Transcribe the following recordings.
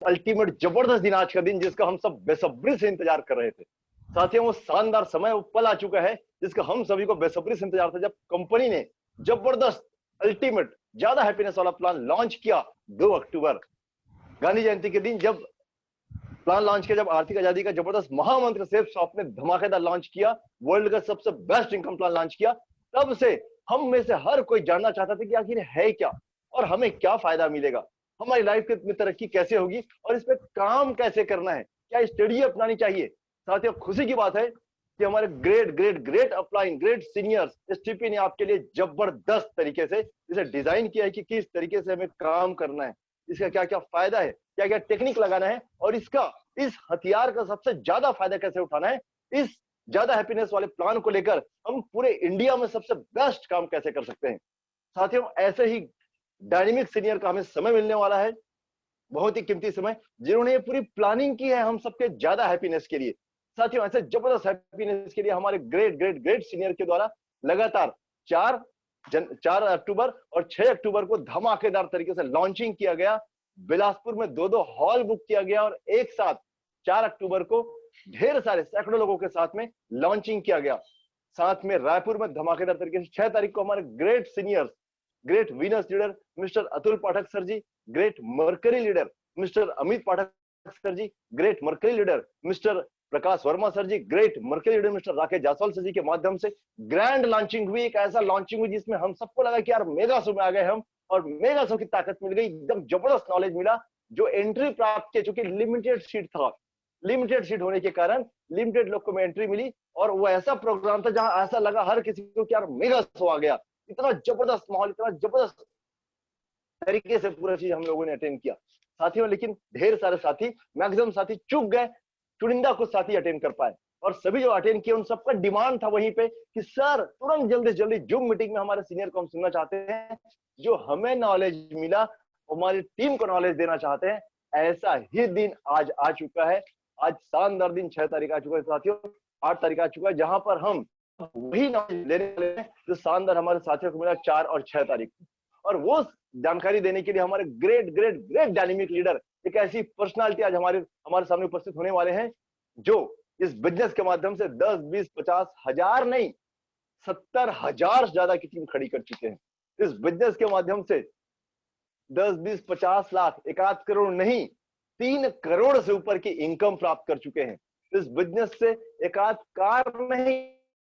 Ultimate जबरदस्त दिन आज का दिन, जिसका हम सब बेसब्री से इंतजार कर रहे थे। साथियों, वो शानदार समय, वो पल आ चुका है जिसका हम सभी को बेसब्री से इंतजार था, जब कंपनी ने जबरदस्त अल्टीमेट ज्यादा हैप्पीनेस वाला प्लान लॉन्च किया 2 अक्टूबर गांधी जयंती के दिन। जब प्लान लॉन्च किया, जब आर्थिक आजादी का जबरदस्त महामंत्र सेफ शॉप ने धमाकेदार लॉन्च किया, वर्ल्ड का सबसे बेस्ट इनकम प्लान लॉन्च किया, तब से हम में से हर कोई जानना चाहता था कि आखिर है क्या और हमें क्या फायदा मिलेगा, हमारी लाइफ में तरक्की कैसे होगी और इस पे काम कैसे करना है, क्या स्ट्रेटजी अपनानी चाहिए। साथियों, खुशी की बात है कि हमारे great great great upline, great seniors STP ने आपके लिए जबरदस्त तरीके से इसे डिजाइन किया है कि किस तरीके से हमें काम करना है, इसका क्या क्या फायदा है, क्या क्या टेक्निक लगाना है और इस हथियार का सबसे ज्यादा फायदा कैसे उठाना है। इस ज्यादा हैप्पीनेस वाले प्लान को लेकर हम पूरे इंडिया में सबसे बेस्ट काम कैसे कर सकते हैं। साथियों, ऐसे ही डायनेमिक सीनियर का हमें समय मिलने वाला है, बहुत ही कीमती समय, जिन्होंने ये पूरी प्लानिंग की है हम सबके ज्यादा हैप्पीनेस के लिए। साथियों, ऐसे जबरदस्त हैप्पीनेस के लिए हमारे ग्रेट ग्रेट ग्रेट सीनियर के द्वारा लगातार 4 अक्टूबर और 6 अक्टूबर को धमाकेदार तरीके से लॉन्चिंग किया गया। बिलासपुर में 2 हॉल बुक किया गया और एक साथ 4 अक्टूबर को ढेर सारे सैकड़ों लोगों के साथ में लॉन्चिंग किया गया। साथ में रायपुर में धमाकेदार तरीके से 6 तारीख को हमारे great seniors, great Venus leader mister Atul Pathak sir ji, great Mercury leader mister Amit Pathak sir ji, great Mercury leader mister Prakash Verma sir ji, great Mercury leader mister Rakesh Jaiswal sir ji के माध्यम से ग्रैंड लॉन्चिंग हुई। एक ऐसा लॉन्चिंग हुई जिसमें हम सबको लगा कि यार मेगा शो में आ गए हम, और मेगा शो की ताकत मिल गई, एकदम जबरदस्त नॉलेज मिला। जो एंट्री प्राप्त किया, चूंकि लिमिटेड सीट था, लिमिटेड सीट होने के कारण लिमिटेड लोग को एंट्री मिली, और वो ऐसा प्रोग्राम था जहां ऐसा लगा हर किसी को कि यार मेगा शो आ गया। इतना जबरदस्त माहौल, इतना जबरदस्त तरीके से पूरा चीज हम लोगों ने अटेंड किया। साथियों, लेकिन ढेर सारे साथी, मैक्सिमम साथी चूक गए, चुनिंदा कुछ साथी अटेंड कर पाए, और सभी जो अटेंड किए उन सबका डिमांड था वहीं पे कि सर तुरंत जल्दी से जल्दी जूम मीटिंग में हमारे सीनियर को हम सुनना चाहते हैं, जो हमें नॉलेज मिला हमारी टीम को नॉलेज देना चाहते हैं। ऐसा ही दिन आज आ चुका है। आज शानदार दिन 6 तारीख आ चुका है साथियों, 8 तारीख आ चुका है, जहां पर हम वही नॉलेज लेने वाले हैं जो शानदार हमारे साथियों को मिला 4 और 6 तारीख को। और वो जानकारी देने के लिए हमारे great great great dynamic leader, एक ऐसी पर्सनालिटी आज हमारे सामने उपस्थित होने वाले हैं जो इस बिजनेस के माध्यम से 10, 20, 50 हजार नहीं 70,000 से ज्यादा की टीम खड़ी कर चुके हैं। इस बिजनेस के माध्यम से 10, 20, 50 लाख, 1 करोड़ नहीं 3 करोड़ से ऊपर की इनकम प्राप्त कर चुके हैं। इस बिजनेस से 1 कार नहीं,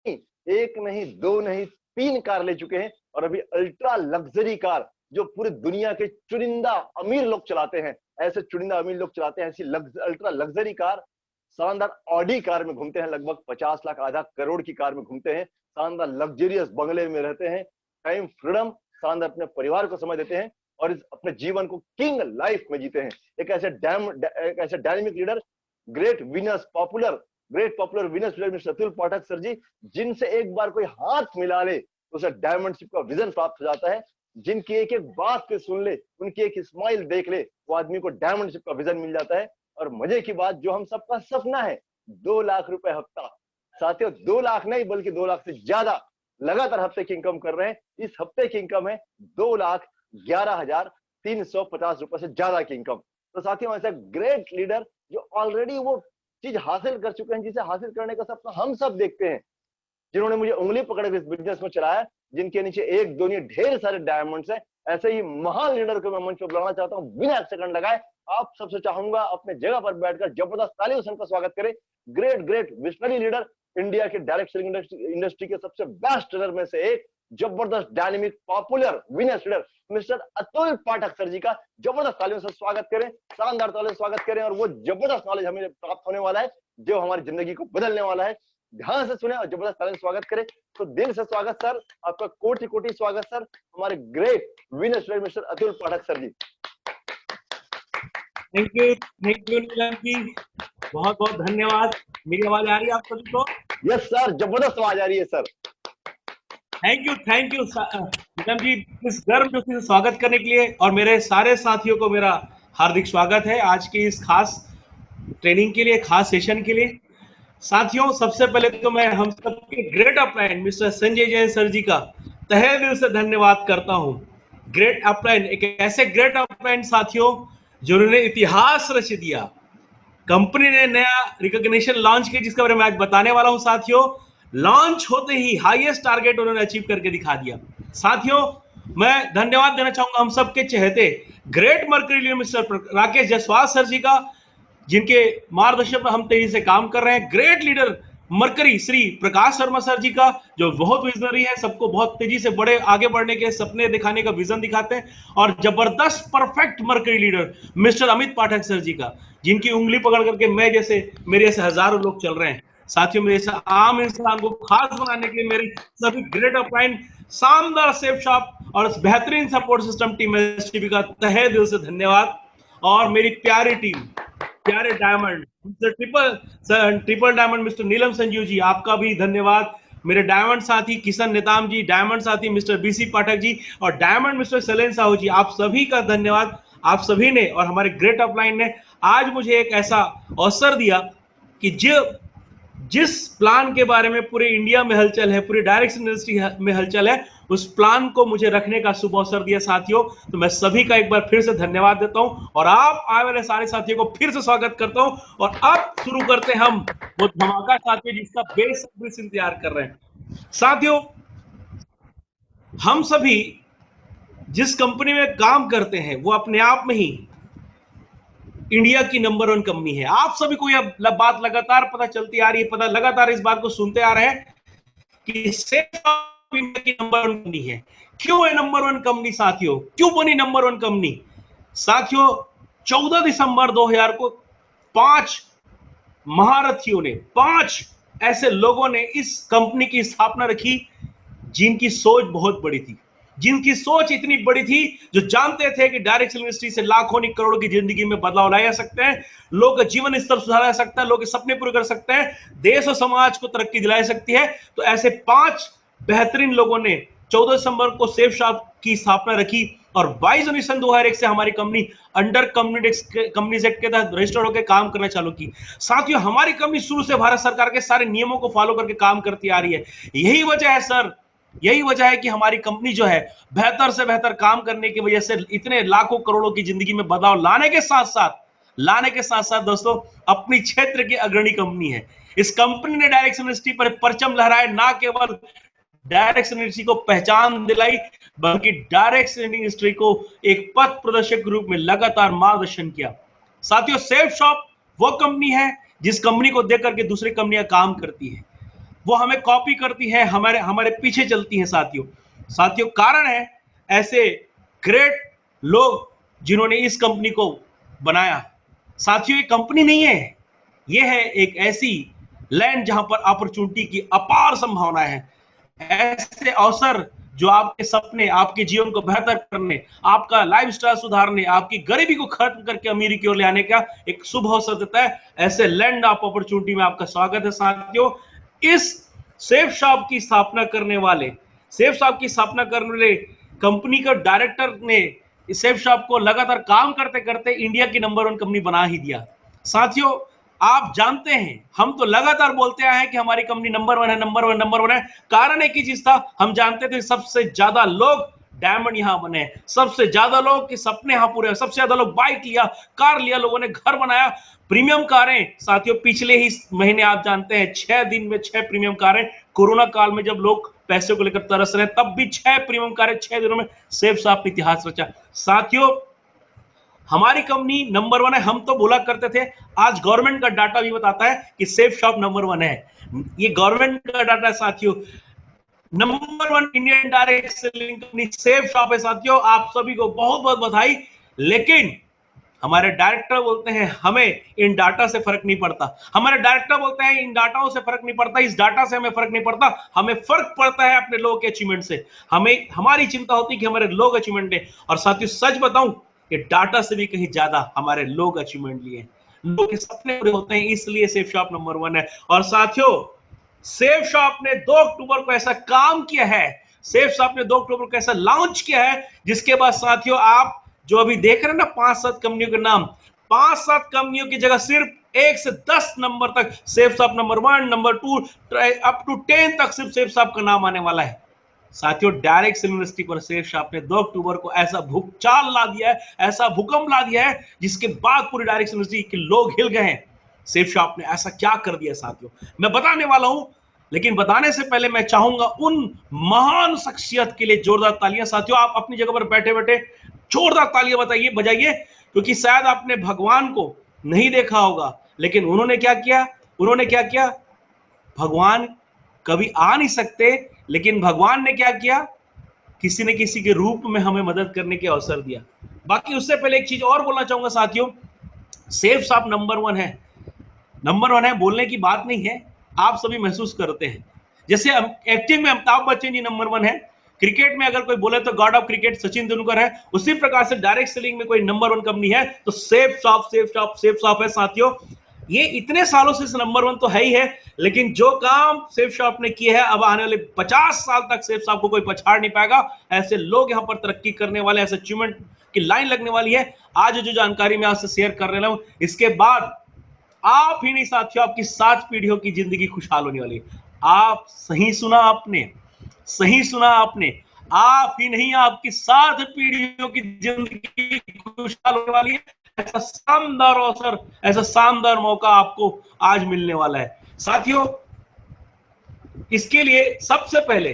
1 नहीं 2 नहीं 3 कार ले चुके हैं, और अभी अल्ट्रा लग्जरी कार जो पूरी दुनिया के चुनिंदा अमीर लोग चलाते हैं, ऐसे चुनिंदा अमीर लोग चलाते हैं, ऐसी अल्ट्रा लग्जरी कार, शानदार ऑडी कार में घूमते हैं, लगभग 50 लाख आधा करोड़ की कार में घूमते हैं, शानदार लग्जरियस बंगले में रहते हैं, टाइम फ्रीडम, शानदार अपने परिवार को समय देते हैं और इस अपने जीवन को किंग लाइफ में जीते हैं। एक ऐसे dynamic leader, great popular winners leader mister Atul Pathak sir ji, जिनसे एक बार कोई हाथ मिला ले तो उसे डायमंडशिप का विजन प्राप्त हो जाता है। जिनकी एक एक बात पे सुन ले, उनकी एक स्माइल देख ले, वो आदमी को डायमंडशिप का विजन मिल जाता है। और मजे की बात, जो हम सबका सपना है 2 लाख रुपए हफ्ता, साथियों 2 लाख नहीं बल्कि 2 लाख से ज्यादा लगातार हफ्ते की इनकम कर रहे हैं। इस हफ्ते की इनकम है 2,11,350 रुपए से ज्यादा की इनकम। तो साथियों, ऐसा ग्रेट लीडर जो ऑलरेडी वो चीज हासिल कर चुके हैं जिसे हासिल करने का सपना हम सब देखते हैं, जिन्होंने मुझे उंगली पकड़ के इस बिजनेस में चलाया, जिनके नीचे 1, 2 नहीं ढेर सारे डायमंड्स हैं। ऐसे ही महान लीडर को मैं मंच पर बुलाना चाहता हूं, बिना 1 सेकंड लगाए आप सबसे चाहूंगा अपने जगह पर बैठकर जबरदस्त तालियों से उनका स्वागत करें। ग्रेट विजनरी लीडर, इंडिया के डायरेक्ट सेलिंग इंडस्ट्री के सबसे बेस्ट लीडर में से एक, जबरदस्त dynamic popular winners leader mister Atul Pathak sir ji का जबरदस्त तालियों से स्वागत करें, शानदार तालियों से स्वागत करें। और वो जबरदस्त नॉलेज हमें प्राप्त होने वाला है जो हमारी जिंदगी को बदलने वाला है। ध्यान से सुने और जबरदस्त तालियों से स्वागत करें। तो दिल से स्वागत सर, आपका कोटि कोटि स्वागत सर, हमारे great winners leader mister Atul Pathak sir ji. Thank you Neelam ji, बहुत बहुत धन्यवाद। मेरी आवाज आ रही है आप सभी को? यस सर, जबरदस्त आवाज आ रही है सर। थैंक यू नीलम जी, इस गर्मजोशी से स्वागत करने के लिए, और मेरे सारे साथियों को मेरा हार्दिक स्वागत है आज की इस खास ट्रेनिंग के लिए, खास सेशन के लिए। साथियों, सबसे पहले तो मैं हम सबके great upline mister Sanjay Jain sir ji का तहे दिल से धन्यवाद करता हूं। ग्रेट अपलाइन, एक ऐसे ग्रेट अपलाइन साथियों जिन्होंने इतिहास रच दिया। कंपनी ने नया रिकॉग्निशन लॉन्च किया जिसके बारे में आज बताने वाला हूं साथियों। लॉन्च होते ही हाईएस्ट टारगेट उन्होंने अचीव करके दिखा दिया। साथियों, मैं धन्यवाद देना चाहूंगा हम सबके चहेते great Mercury mister Rakesh Jaiswal sir ji का, जिनके मार्गदर्शन पर हम तेजी से काम कर रहे हैं। Great leader mercury Shri Prakash Sharma sir ji का, जो बहुत विजनरी है, सबको बहुत तेजी से बड़े आगे बढ़ने के सपने दिखाने का विजन दिखाते हैं। और जबरदस्त perfect Mercury leader mister Amit Pathak sir ji का, जिनकी उंगली पकड़ करके मैं जैसे मेरे जैसे हजारों लोग चल रहे हैं। साथियों, मेरे जैसे आम इंसान को खास बनाने के लिए मेरी सभी ग्रेट अपलाइन, शानदार सेफ शॉप और बेहतरीन सपोर्ट सिस्टम टीम एसटीपी का तहे दिल से धन्यवाद। और मेरी प्यारी टीम, प्यारे डायमंड ट्रिपल डायमंड मिस्टर नीलम संजीव जी, आपका भी धन्यवाद। मेरे डायमंड साथी किशन नेताम जी, डायमंड साथी मिस्टर बीसी पाठक जी और डायमंड मिस्टर सलेन साहू जी, आप सभी का धन्यवाद। आप सभी ने और हमारे ग्रेट अपलाइन ने आज मुझे एक ऐसा अवसर दिया कि जिस प्लान के बारे में पूरे इंडिया में हलचल है, पूरी डायरेक्शन इंडस्ट्री में हलचल है, उस प्लान को मुझे रखने का शुभ अवसर दिया साथियों। तो मैं सभी का एक बार फिर से धन्यवाद देता हूं और आप आए वाले सारे साथियों को फिर से स्वागत करता हूं। और अब शुरू करते हैं हम वो धमाका साथियों, जिसका बेसब्री से इंतजार कर रहे हैं। साथियों, हम सभी जिस कंपनी में काम करते हैं वो अपने आप में ही इंडिया की नंबर 1 कंपनी है। आप सभी को यह बात लगातार पता चलती आ रही है, पता लगातार इस बात को सुनते आ रहे हैं कि सेफ इंडिया की नंबर 1 कंपनी है। क्यों है नंबर 1 कंपनी साथियों? क्यों बनी नंबर 1 कंपनी? साथियों, 14 दिसंबर 2000 को 5 महारथियों ने, 5 ऐसे लोगों ने इस कंपनी की स्थापना रखी जिनकी सोच बहुत बड़ी थी, जिनकी सोच इतनी बड़ी थी, जो जानते थे कि डायरेक्ट इंडस्ट्री से लाखों नहीं करोड़ों की जिंदगी में बदलाव लाए जा सकते हैं, लोग का जीवन स्तर सुधारा जा सकता है, लोग के सपने पूरे कर सकते हैं, देश और समाज को तरक्की दिलाई सकती है। तो ऐसे 5 बेहतरीन लोगों ने 14 दिसंबर को सेफ शॉप की स्थापना रखी और 22 जनवरी सन 2001 से हमारी कंपनी अंडर कंपनीज एक्ट के तहत रजिस्टर्ड होकर काम करना चालू की। साथियों, हमारी कंपनी शुरू से भारत सरकार के सारे नियमों को फॉलो करके काम करती आ रही है। यही वजह है सर, यही वजह है कि हमारी कंपनी जो है बेहतर से बेहतर काम करने की वजह से इतने लाखों करोड़ों की जिंदगी में बदलाव लाने के साथ साथ दोस्तों अपनी क्षेत्र की अग्रणी कंपनी है। इस कंपनी ने डायरेक्ट इंडस्ट्री पर परचम लहराए, ना केवल डायरेक्ट इंडस्ट्री को पहचान दिलाई बल्कि डायरेक्ट इंडस्ट्री को एक पथ प्रदर्शक के रूप में लगातार मार्गदर्शन किया। साथियों, सेफ शॉप वो कंपनी है जिस कंपनी को देख करके दूसरी कंपनियां काम करती है, वो हमें कॉपी करती है, हमारे पीछे चलती है साथियों। कारण है ऐसे ग्रेट लोग जिन्होंने इस कंपनी को बनाया। साथियों, ये कंपनी नहीं है, ये है एक ऐसी लैंड जहां पर अपॉर्चुनिटी की अपार संभावनाएं है। ऐसे अवसर जो आपके सपने, आपके जीवन को बेहतर करने, आपका लाइफस्टाइल सुधारने, आपकी गरीबी को खत्म करके अमीरी की ओर ले आने का एक शुभ अवसर देता है। ऐसे लैंड ऑफ अपॉर्चुनिटी में आपका स्वागत है साथियों। इस सेफ शॉप की स्थापना करने वाले कंपनी का डायरेक्टर ने इस सेफ शॉप को लगातार काम करते करते इंडिया की नंबर 1 कंपनी बना ही दिया। साथियों, आप जानते हैं, हम तो लगातार बोलते आए हैं कि हमारी कंपनी नंबर 1 है, नंबर 1 है। कारण एक ही चीज था, हम जानते थे सबसे ज्यादा लोग डायमंड यहां बने, सबसे ज्यादा लोग के सपने यहां पूरे, सबसे ज्यादा लोग बाइक लिया, कार लिया, लोगों ने घर बनाया, प्रीमियम कारें। साथियों, पिछले ही महीने आप जानते हैं 6 दिन में 6 प्रीमियम कारें, कोरोना काल में जब लोग पैसे को लेकर तरस रहे तब भी 6 प्रीमियम कारें 6 दिनों में सेफ शॉप ने इतिहास रचा। साथियों, हमारी कंपनी नंबर 1 है। हम तो बोला करते थे, आज गवर्नमेंट का डाटा भी बताता है कि सेफ शॉप नंबर 1 है। ये गवर्नमेंट का डाटा है साथियों। Number 1 Indian direct selling company safe shop है साथियों। आप सभी को बहुत बहुत बधाई। लेकिन हमारे डायरेक्टर बोलते हैं हमें इन डाटा से फर्क नहीं पड़ता, हमारे डायरेक्टर बोलते हैं इन डाटाओं से फर्क नहीं पड़ता, इस डाटा से हमें फर्क नहीं पड़ता, हमें फर्क पड़ता है अपने लोगों के अचीवमेंट से। हमारी चिंता होती है कि हमारे लोग अचीवमेंट लें। और साथियों, सच बताऊं, ये डाटा से भी कहीं ज्यादा हमारे लोग अचीवमेंट लिए, लोग के सपने पूरे होते हैं, इसलिए सेफ शॉप नंबर 1 है। और साथियों, सेफ शॉप ने 2 अक्टूबर को ऐसा काम किया है, सेफ शॉप ने 2 अक्टूबर को ऐसा लॉन्च किया है, जिसके बाद साथियों आप जो अभी देख रहे हैं ना 5-7 कंपनियों के नाम, 5-7 कंपनियों की जगह सिर्फ 1 से 10 नंबर तक safe shop number 1, number 2 up to 10 तक सिर्फ सेफ शॉप का नाम आने वाला है। साथियों डायरेक्ट सेल यूनिवर्सिटी पर सेफ शॉप ने 2 अक्टूबर को ऐसा भूचाल ला दिया है, ऐसा भूकंप ला दिया है, जिसके बाद पूरी डायरेक्ट सेल यूनिवर्सिटी के लोग हिल गए हैं। सेफ शॉप ने ऐसा क्या कर दिया साथियों, मैं बताने वाला हूं, लेकिन बताने से पहले मैं चाहूंगा उन महान शख्सियत के लिए जोरदार तालियां। साथियों आप अपनी जगह पर बैठे बैठे जोरदार तालियां बताइए, बजाइए, क्योंकि शायद आपने भगवान को नहीं देखा होगा, लेकिन उन्होंने क्या किया, भगवान कभी आ नहीं सकते, लेकिन भगवान ने क्या किया, किसी न किसी के रूप में हमें मदद करने के अवसर दिया। बाकी उससे पहले एक चीज और बोलना चाहूंगा साथियों, सेफ शॉप नंबर 1 है, बोलने की बात नहीं है, आप सभी महसूस करते हैं। जैसे एक्टिंग में अमिताभ बच्चन जी नंबर 1 है, क्रिकेट में अगर कोई बोले तो God of cricket Sachin Tendulkar है, उसी प्रकार से डायरेक्ट सेलिंग में कोई नंबर 1 कंपनी है तो सेफ शॉप है साथियों। ये इतने सालों से नंबर 1 तो है ही है, लेकिन जो काम सेफ शॉप ने किया है, अब आने वाले 50 साल तक सेफ शॉप को कोई पछाड़ नहीं पाएगा। ऐसे लोग यहां पर तरक्की करने वाले, ऐसे अचीवमेंट की लाइन लगने वाली है। आज जो जानकारी मैं आपसे शेयर कर रहा हूं, इसके बाद आप ही नहीं साथियों, आपकी 7 पीढ़ियों की जिंदगी खुशहाल होने वाली है। आप सही सुना आपने, आप ही नहीं, आपकी 7 पीढ़ियों की जिंदगी खुशहाल होने वाली है। ऐसा शानदार अवसर, ऐसा शानदार मौका आपको आज मिलने वाला है साथियों। इसके लिए सबसे पहले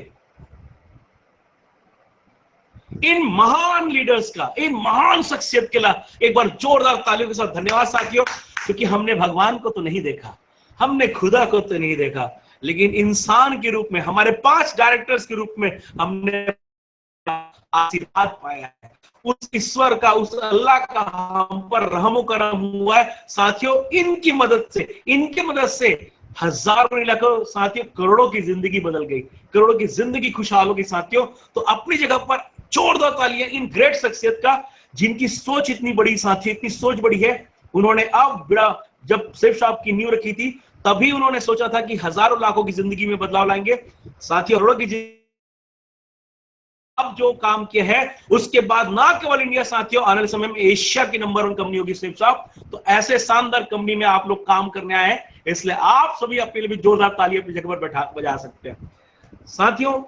इन महान लीडर्स का, इन महान शख्सियत के लिए एक बार जोरदार तालियों के साथ धन्यवाद साथियों, क्योंकि हमने भगवान को तो नहीं देखा, हमने खुदा को तो नहीं देखा, लेकिन इंसान के रूप में, हमारे 5 डायरेक्टर्स के रूप में हमने आशीर्वाद पाया है। उस ईश्वर का, उस अल्लाह का हम पर रहमो करम हुआ है साथियों। इनकी मदद से हजारों लाखों साथियों, करोड़ों की जिंदगी बदल गई, करोड़ों की जिंदगी खुशहाल हो गई साथियों। तो अपनी जगह पर जोरदार तालियां इन ग्रेट शख्सियत का, जिनकी सोच इतनी बड़ी साथियों, इतनी सोच बड़ी है। उन्होंने जब सेफ शॉप की नींव रखी थी, तभी उन्होंने सोचा था कि हजारों लाखों की जिंदगी में बदलाव लाएंगे साथियों, करोड़ों की। अब जो काम किया है, उसके बाद ना केवल इंडिया साथियों, आने वाले समय में एशिया की नंबर 1 कंपनी होगी सेफ शॉप। तो ऐसे शानदार कंपनी में आप लोग काम करने आए हैं, इसलिए आप सभी अपने लिए भी जोरदार ताली अपनी जगह पर बजा सकते हैं साथियों।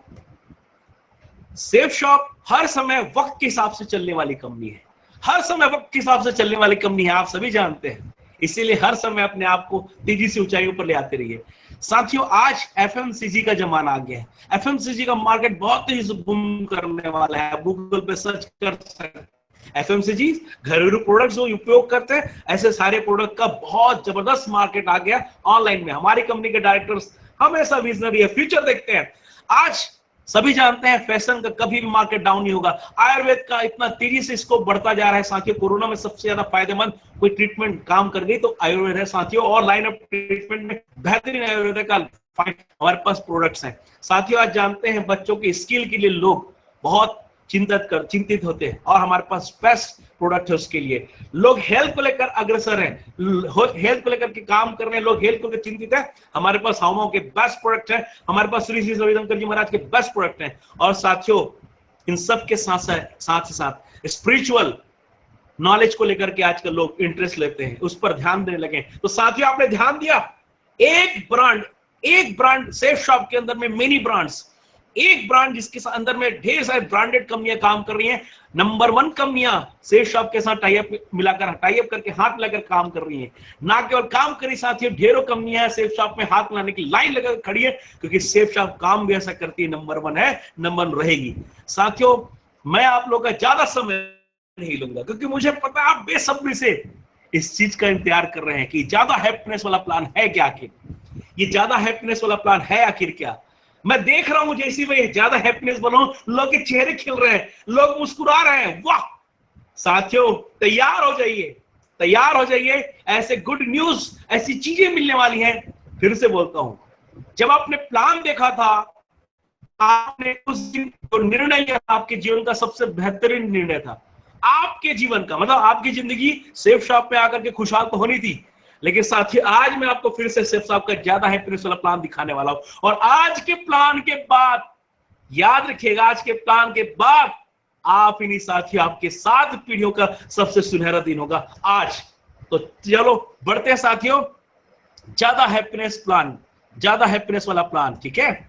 सेफ शॉप हर समय वक्त के हिसाब से चलने वाली कंपनी है, हर समय वक्त के हिसाब से चलने वाली कंपनी है, आप सभी जानते हैं। इसीलिए हर समय अपने आप को तेजी से ऊंचाइयों पर ले आते रहिए साथियों। आज एफएमसीजी का जमाना आ गया है, एफएमसीजी का मार्केट बहुत तेजी से बूम करने वाला है। गूगल पे सर्च कर सकते हैं, एफएमसीजी घरेलू प्रोडक्ट्स जो उपयोग करते हैं, ऐसे सारे प्रोडक्ट का बहुत जबरदस्त मार्केट आ गया ऑनलाइन में। हमारी कंपनी के डायरेक्टर्स हमेशा विजनरी है, फ्यूचर देखते हैं। आज सभी जानते हैं फैशन का कभी भी मार्केट डाउन नहीं होगा। आयुर्वेद का इतना तेजी से इसको बढ़ता जा रहा है साथियों। कोरोना में सबसे ज्यादा फायदेमंद कोई ट्रीटमेंट काम कर गई तो आयुर्वेद है साथियों, और लाइन ऑफ ट्रीटमेंट में बेहतरीन आयुर्वेद का हमारे पास प्रोडक्ट्स हैं साथियों। आज जानते हैं बच्चों की स्किल के लिए लोग बहुत चिंतित होते हैं, और हमारे पास बेस्ट प्रोडक्ट है उसके लिए। लोग हेल्थ को लेकर अग्रसर हैं, हेल्थ को लेकर के काम कर रहे हैं, लोग हेल्थ को लेकर चिंतित है। हमारे पास हाउमाउ के बेस्ट प्रोडक्ट है, हमारे पास श्री श्री रविशंकर जी महाराज के बेस्ट प्रोडक्ट हैं। और साथियों इन सब के साथ स्पिरिचुअल नॉलेज को लेकर के आजकल लोग इंटरेस्ट लेते हैं, उस पर ध्यान देने लगे। तो साथियों आपने ध्यान दिया, एक ब्रांड सेफ शॉप के अंदर में मेनी ब्रांड्स, एक ब्रांड जिसके अंदर में ढेर सारे ब्रांडेड कंपनियां काम कर रही हैं। नंबर 1 कंपनियां सेफ शॉप के साथ टाई अप करके हाथ मिलाकर काम कर रही हैं। ना केवल काम करी साथियों, ढेरों कंपनियां सेफ शॉप में हाथ मिलाने की लाइन लगा खड़ी है, क्योंकि सेफ शॉप काम भी ऐसा करती है, नंबर 1 है, नंबर 1 रहेगी साथियों। मैं आप लोगों का ज्यादा समय नहीं लूंगा, क्योंकि मुझे पता है आप बेसब्री से इस चीज का इंतजार कर रहे हैं कि ज्यादा हैप्पीनेस वाला प्लान है क्या, आखिर ये ज्यादा हैप्पीनेस वाला प्लान है आखिर क्या। मैं देख रहा हूं जैसी वही ज्यादा हैप्पीनेस बनो, लोग के चेहरे खिल रहे हैं, लोग मुस्कुरा रहे हैं। वाह साथियों तैयार हो जाइए, ऐसे गुड न्यूज, ऐसी चीजें मिलने वाली हैं। फिर से बोलता हूं, जब आपने प्लान देखा था, आपने उस दिन जो निर्णय लिया था, आपके जीवन का सबसे बेहतरीन निर्णय था। आपके जीवन का मतलब आपकी जिंदगी सेफ शॉप में आकर के खुशहाल तो होनी थी, लेकिन साथ ही आज मैं आपको फिर से सेफ शॉप का ज्यादा हैप्पीनेस वाला प्लान दिखाने वाला हूं। और आज के प्लान के बाद याद रखिएगा, आज के प्लान के बाद आप ही नहीं साथियों, आपके 7 पीढ़ियों का सबसे सुनहरा दिन होगा आज। तो चलो बढ़ते हैं साथियों, ज्यादा हैप्पीनेस वाला प्लान, ठीक है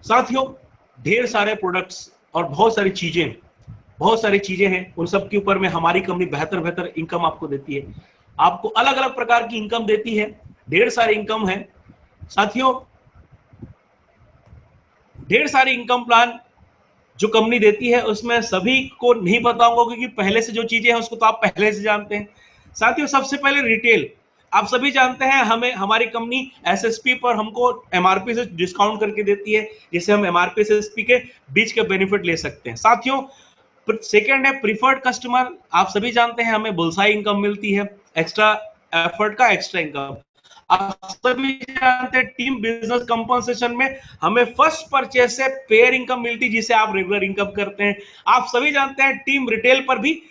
साथियों। ढेर सारे प्रोडक्ट्स और बहुत सारी चीजें हैं, उन सब के ऊपर में हमारी कंपनी बेहतर इनकम आपको देती है, आपको अलग अलग प्रकार की इनकम देती है, ढेर सारी इनकम है साथियों, ढेर सारी इनकम प्लान जो कंपनी देती है, उसमें सभी को नहीं बताऊंगा क्योंकि पहले से जो चीजें हैं उसको तो आप पहले से जानते हैं साथियों। सबसे पहले रिटेल, आप सभी जानते हैं हमें हमारी कंपनी एसएसपी पर हमको एमआरपी से डिस्काउंट करके देती है, जिससे हम एमआरपी से एसएसपी के बीच के बेनिफिट ले सकते हैं साथियों। सेकंड है प्रीफर्ड कस्टमर, आप सभी जानते हैं हमें बुलसाई इनकम मिलती है, एक्स्ट्रा एफर्ट का एक्स्ट्रा इनकम। आप सभी जानते हैं टीम बिजनेस कंपनसेशन में हमें फर्स्ट परचेज से पेयर इनकम मिलती है, जिसे आप रेगुलर इनकम करते हैं। आप सभी जानते हैं टीम रिटेल पर भी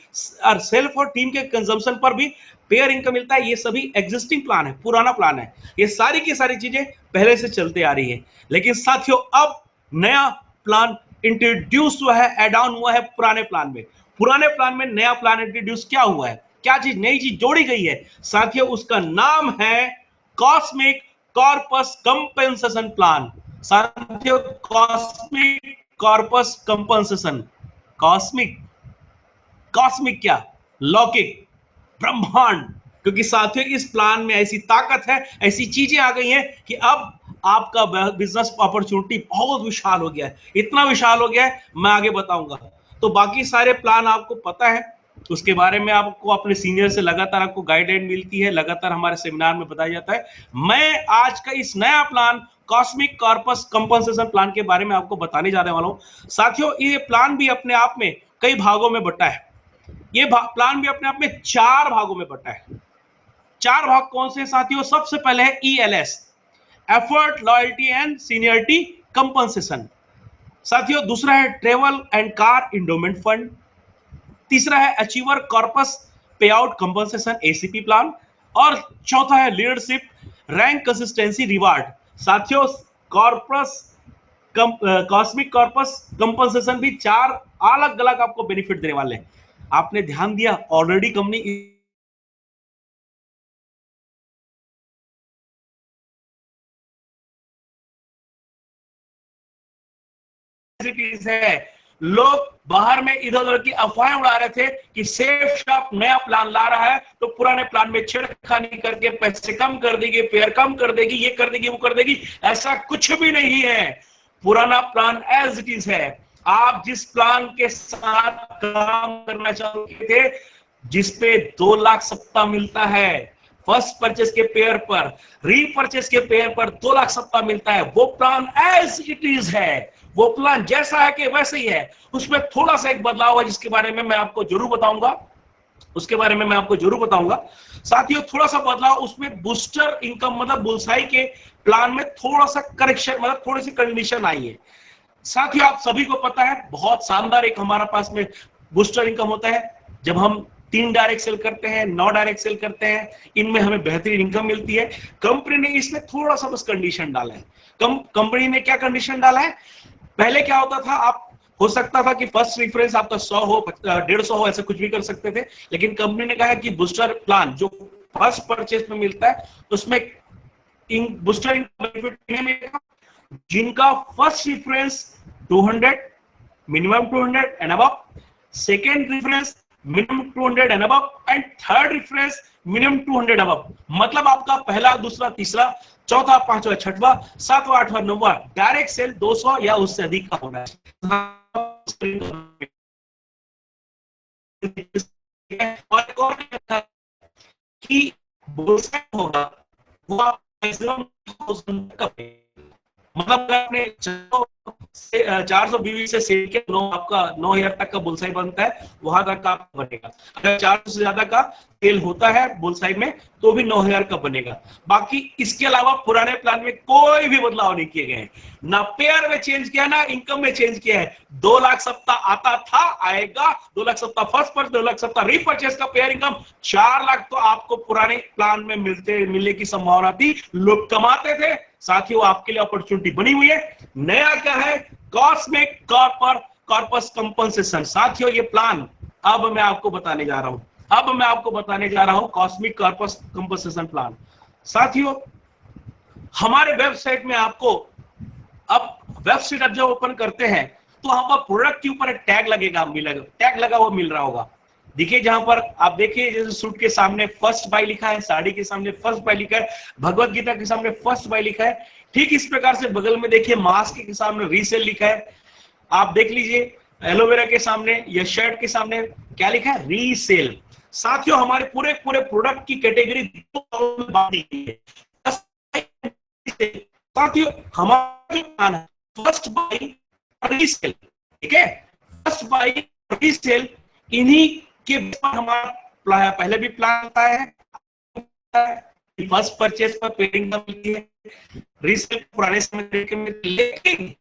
और सेल्फ और टीम के कंजम्पशन पर भी पेयर इनकम मिलता है। ये सभी एग्जिस्टिंग प्लान है, पुराना प्लान है, ये सारी की सारी चीजें पहले से चलते आ रही है। लेकिन साथियों अब नया प्लान इंट्रोड्यूस हुआ है, एड ऑन हुआ है पुराने प्लान में। पुराने प्लान में नया प्लान इंट्रोड्यूस क्या हुआ है, क्या चीज नई चीज जोड़ी गई है साथियों, उसका नाम है कॉस्मिक कॉर्पस कंपेंसेशन प्लान। साथियों कॉस्मिक कॉर्पस कंपेंसेशन, कॉस्मिक क्या, लौकिक, ब्रह्मांड, क्योंकि साथियों इस प्लान में ऐसी ताकत है, ऐसी चीजें आ गई हैं कि अब आपका बिजनेस अपॉर्चुनिटी बहुत विशाल हो गया है, इतना विशाल हो गया है मैं आगे बताऊंगा। तो बाकी सारे प्लान आपको पता है, उसके बारे में आपको अपने सीनियर से लगातार आपको गाइडलाइन मिलती है, लगातार हमारे सेमिनार में बताया जाता है। मैं आज का इस नया plan cosmic corpus compensation plan के बारे में आपको बताने जाने वाला हूं साथियों। ये प्लान भी अपने आप में कई भागों में बटा है, ये प्लान भी अपने आप में 4 भागों में बटा है। 4 भाग कौन से साथियों, सबसे पहले है ELS, effort loyalty and seniority compensation साथियों। दूसरा है travel and car endowment fund. तीसरा है अचीवर कॉर्पस पे आउट कंपनसेशन ACP प्लान। और चौथा है लीडरशिप रैंक कंसिस्टेंसी रिवार्ड साथियों। कॉस्मिक कॉर्पस कंपनसेशन भी 4 अलग अलग आपको बेनिफिट देने वाले हैं। आपने ध्यान दिया, ऑलरेडी कंपनी है, लोग बाहर में इधर उधर की अफवाहें उड़ा रहे थे कि सेफ शॉप नया प्लान ला रहा है तो पुराने प्लान में छेड़खानी करके पैसे कम कर देगी, पेयर कम कर देगी, ये कर देगी, वो कर देगी। ऐसा कुछ भी नहीं है, पुराना प्लान एज इट इज है। आप जिस प्लान के साथ काम करना चाहते थे, जिसपे 2 लाख सप्ताह मिलता है, फर्स्ट परचेस के पेयर पर, रीपरचेस के पेयर पर 2 लाख सप्ताह मिलता है, वो प्लान एज इट इज है, वो प्लान जैसा है कि वैसे ही है। उसमें थोड़ा सा एक बदलाव है जिसके बारे में मैं आपको जरूर बताऊंगा, साथियों थोड़ा सा बदलाव उसमें बूस्टर इनकम मतलब बुलसाई के प्लान में थोड़ा सा करेक्शन मतलब थोड़ी सी कंडीशन आई है साथियों। आप सभी को पता है बहुत शानदार एक हमारे पास में बूस्टर इनकम होता है जब हम 3 डायरेक्ट सेल करते हैं, 9 डायरेक्ट सेल करते हैं, इनमें हमें बेहतरीन इनकम मिलती है। कंपनी ने इसमें थोड़ा सा बस कंडीशन डाला है। कंपनी ने क्या कंडीशन डाला है, पहले क्या होता था, आप हो सकता था कि फर्स्ट रेफरेंस आपका 100 हो, 150 हो, ऐसे कुछ भी कर सकते थे। लेकिन कंपनी ने कहा है कि बूस्टर प्लान जो फर्स्ट परचेज में मिलता है उसमें बूस्टर बेनिफिट मिलेगा जिनका first reference 200 minimum 200 and above, second reference minimum 200 and above and third reference minimum 200 above. मतलब आपका पहला, दूसरा, तीसरा, चौथा, पांचवा, छठवा, सातवां, आठवां, नौवां डायरेक्ट सेल 200 या उससे अधिक का होना है। और कि होगा वो आप मैक्सिमम मतलब आपने 420 से सेल के 9 आपका 9000 तक का बुलसाई बनता है, वहां तक का बनेगा। अगर 400 से ज्यादा का सेल होता है बुलसाई में तो भी 9000 का बनेगा। बाकी इसके अलावा पुराने प्लान में कोई भी बदलाव नहीं किए गए हैं, ना पेयर में चेंज किया ना इनकम में चेंज किया है। 2 लाख सप्ताह आता था, आएगा 2 लाख सप्ताह फर्स्ट पर, 2 लाख सप्ताह रीपरचेस का पेयर इनकम, 4 लाख तो आपको पुराने प्लान में मिलने की संभावना थी, लोग कमाते थे। साथियों आपके लिए अपॉर्चुनिटी बनी हुई है। नया क्या है, कॉस्मिक कॉर्पस कंपनसेशन। साथियों ये प्लान अब मैं आपको बताने जा रहा हूं, कॉस्मिक कॉर्पस कंपनसेशन प्लान। साथियों हमारे वेबसाइट में आपको अब वेबसाइट आप जब ओपन करते हैं तो वहां पर प्रोडक्ट के ऊपर एक टैग लगेगा, मिलेगा, टैग लगा हुआ मिल रहा होगा। देखिए जहां पर आप देखिए, जैसे सूट के सामने फर्स्ट बाय लिखा है, साड़ी के सामने फर्स्ट बाय लिखा है, भगवत गीता के सामने फर्स्ट बाय लिखा है। ठीक इस प्रकार से बगल में देखिए मास्क के सामने रीसेल लिखा है। आप देख लीजिए एलोवेरा के सामने या शर्ट के सामने क्या लिखा है, रीसेल। साथियों हमारे पूरे प्रोडक्ट की कैटेगरी दो में बांटी गई है। साथियों हमारा प्लान है फर्स्ट बाय रीसेल, ठीक है, फर्स्ट बाय रीसेल। इन्हीं के हमारा पहले भी प्लान होता है, फर्स्ट परचेज पर पेडिंग मिलती है, रीसेल पुराने समय में, लेकिन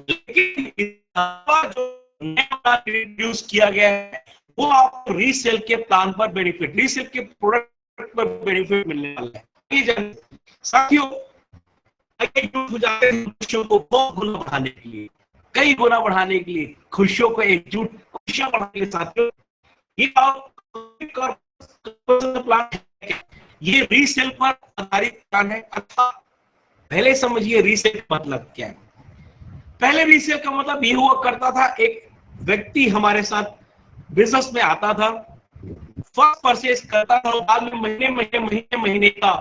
जो नया इंट्रोड्यूस किया गया है वो आपको रीसेल के प्लान पर बेनिफिट, रीसेल के प्रोडक्ट पर बेनिफिट मिलने वाला है। साथियों एकजुट हो जाते हैं खुशियों को बहुत गुना बढ़ाने के लिए, कई गुना बढ़ाने के लिए, खुशियों को एकजुट, खुशियां बढ़ाने के लिए। साथियों ये रीसेल पर आधारित प्लान है। अच्छा पहले समझिए रीसेल का मतलब क्या है। पहले रीसेल का मतलब ये हुआ करता था, एक व्यक्ति हमारे साथ बिजनेस में आता था, फर्स्ट परचेज करता था, बाद में महीने का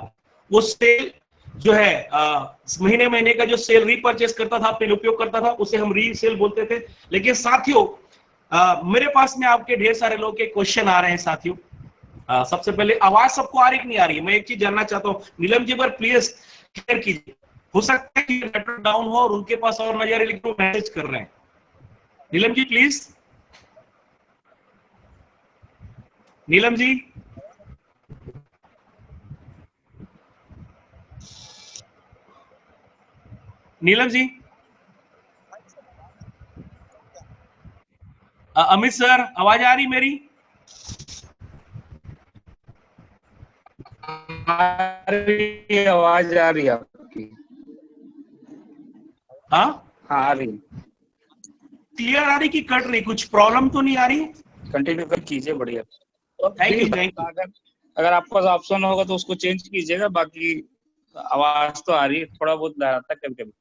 वो सेल जो है महीने का जो सेल रीपरचेज करता था, अपने उपयोग करता था, उसे हम रीसेल बोलते थे। लेकिन साथियों मेरे पास में आपके ढेर सारे लोग के क्वेश्चन आ रहे हैं। साथियों सबसे पहले आवाज सबको आ रही कि नहीं आ रही है, मैं एक चीज जानना चाहता हूँ, नीलम जी पर प्लीज क्लियर कीजिए। हो सकता है कि नेटवर्क डाउन हो और उनके पास और नजर लेकिन मैसेज कर रहे हैं। नीलम जी प्लीज, नीलम जी, नीलम जी, अमित सर आवाज आ रही मेरी? आवाज आ रही है आपकी? हाँ आ रही, क्लियर आ रही कि कट रही? कुछ प्रॉब्लम तो नहीं आ रही? कंटिन्यू कर कीजिए, बढ़िया। Thank you. अगर आपके पास ऑप्शन होगा तो उसको चेंज कीजिएगा, बाकी आवाज तो आ रही है, थोड़ा बहुत लहराता है कभी कभी।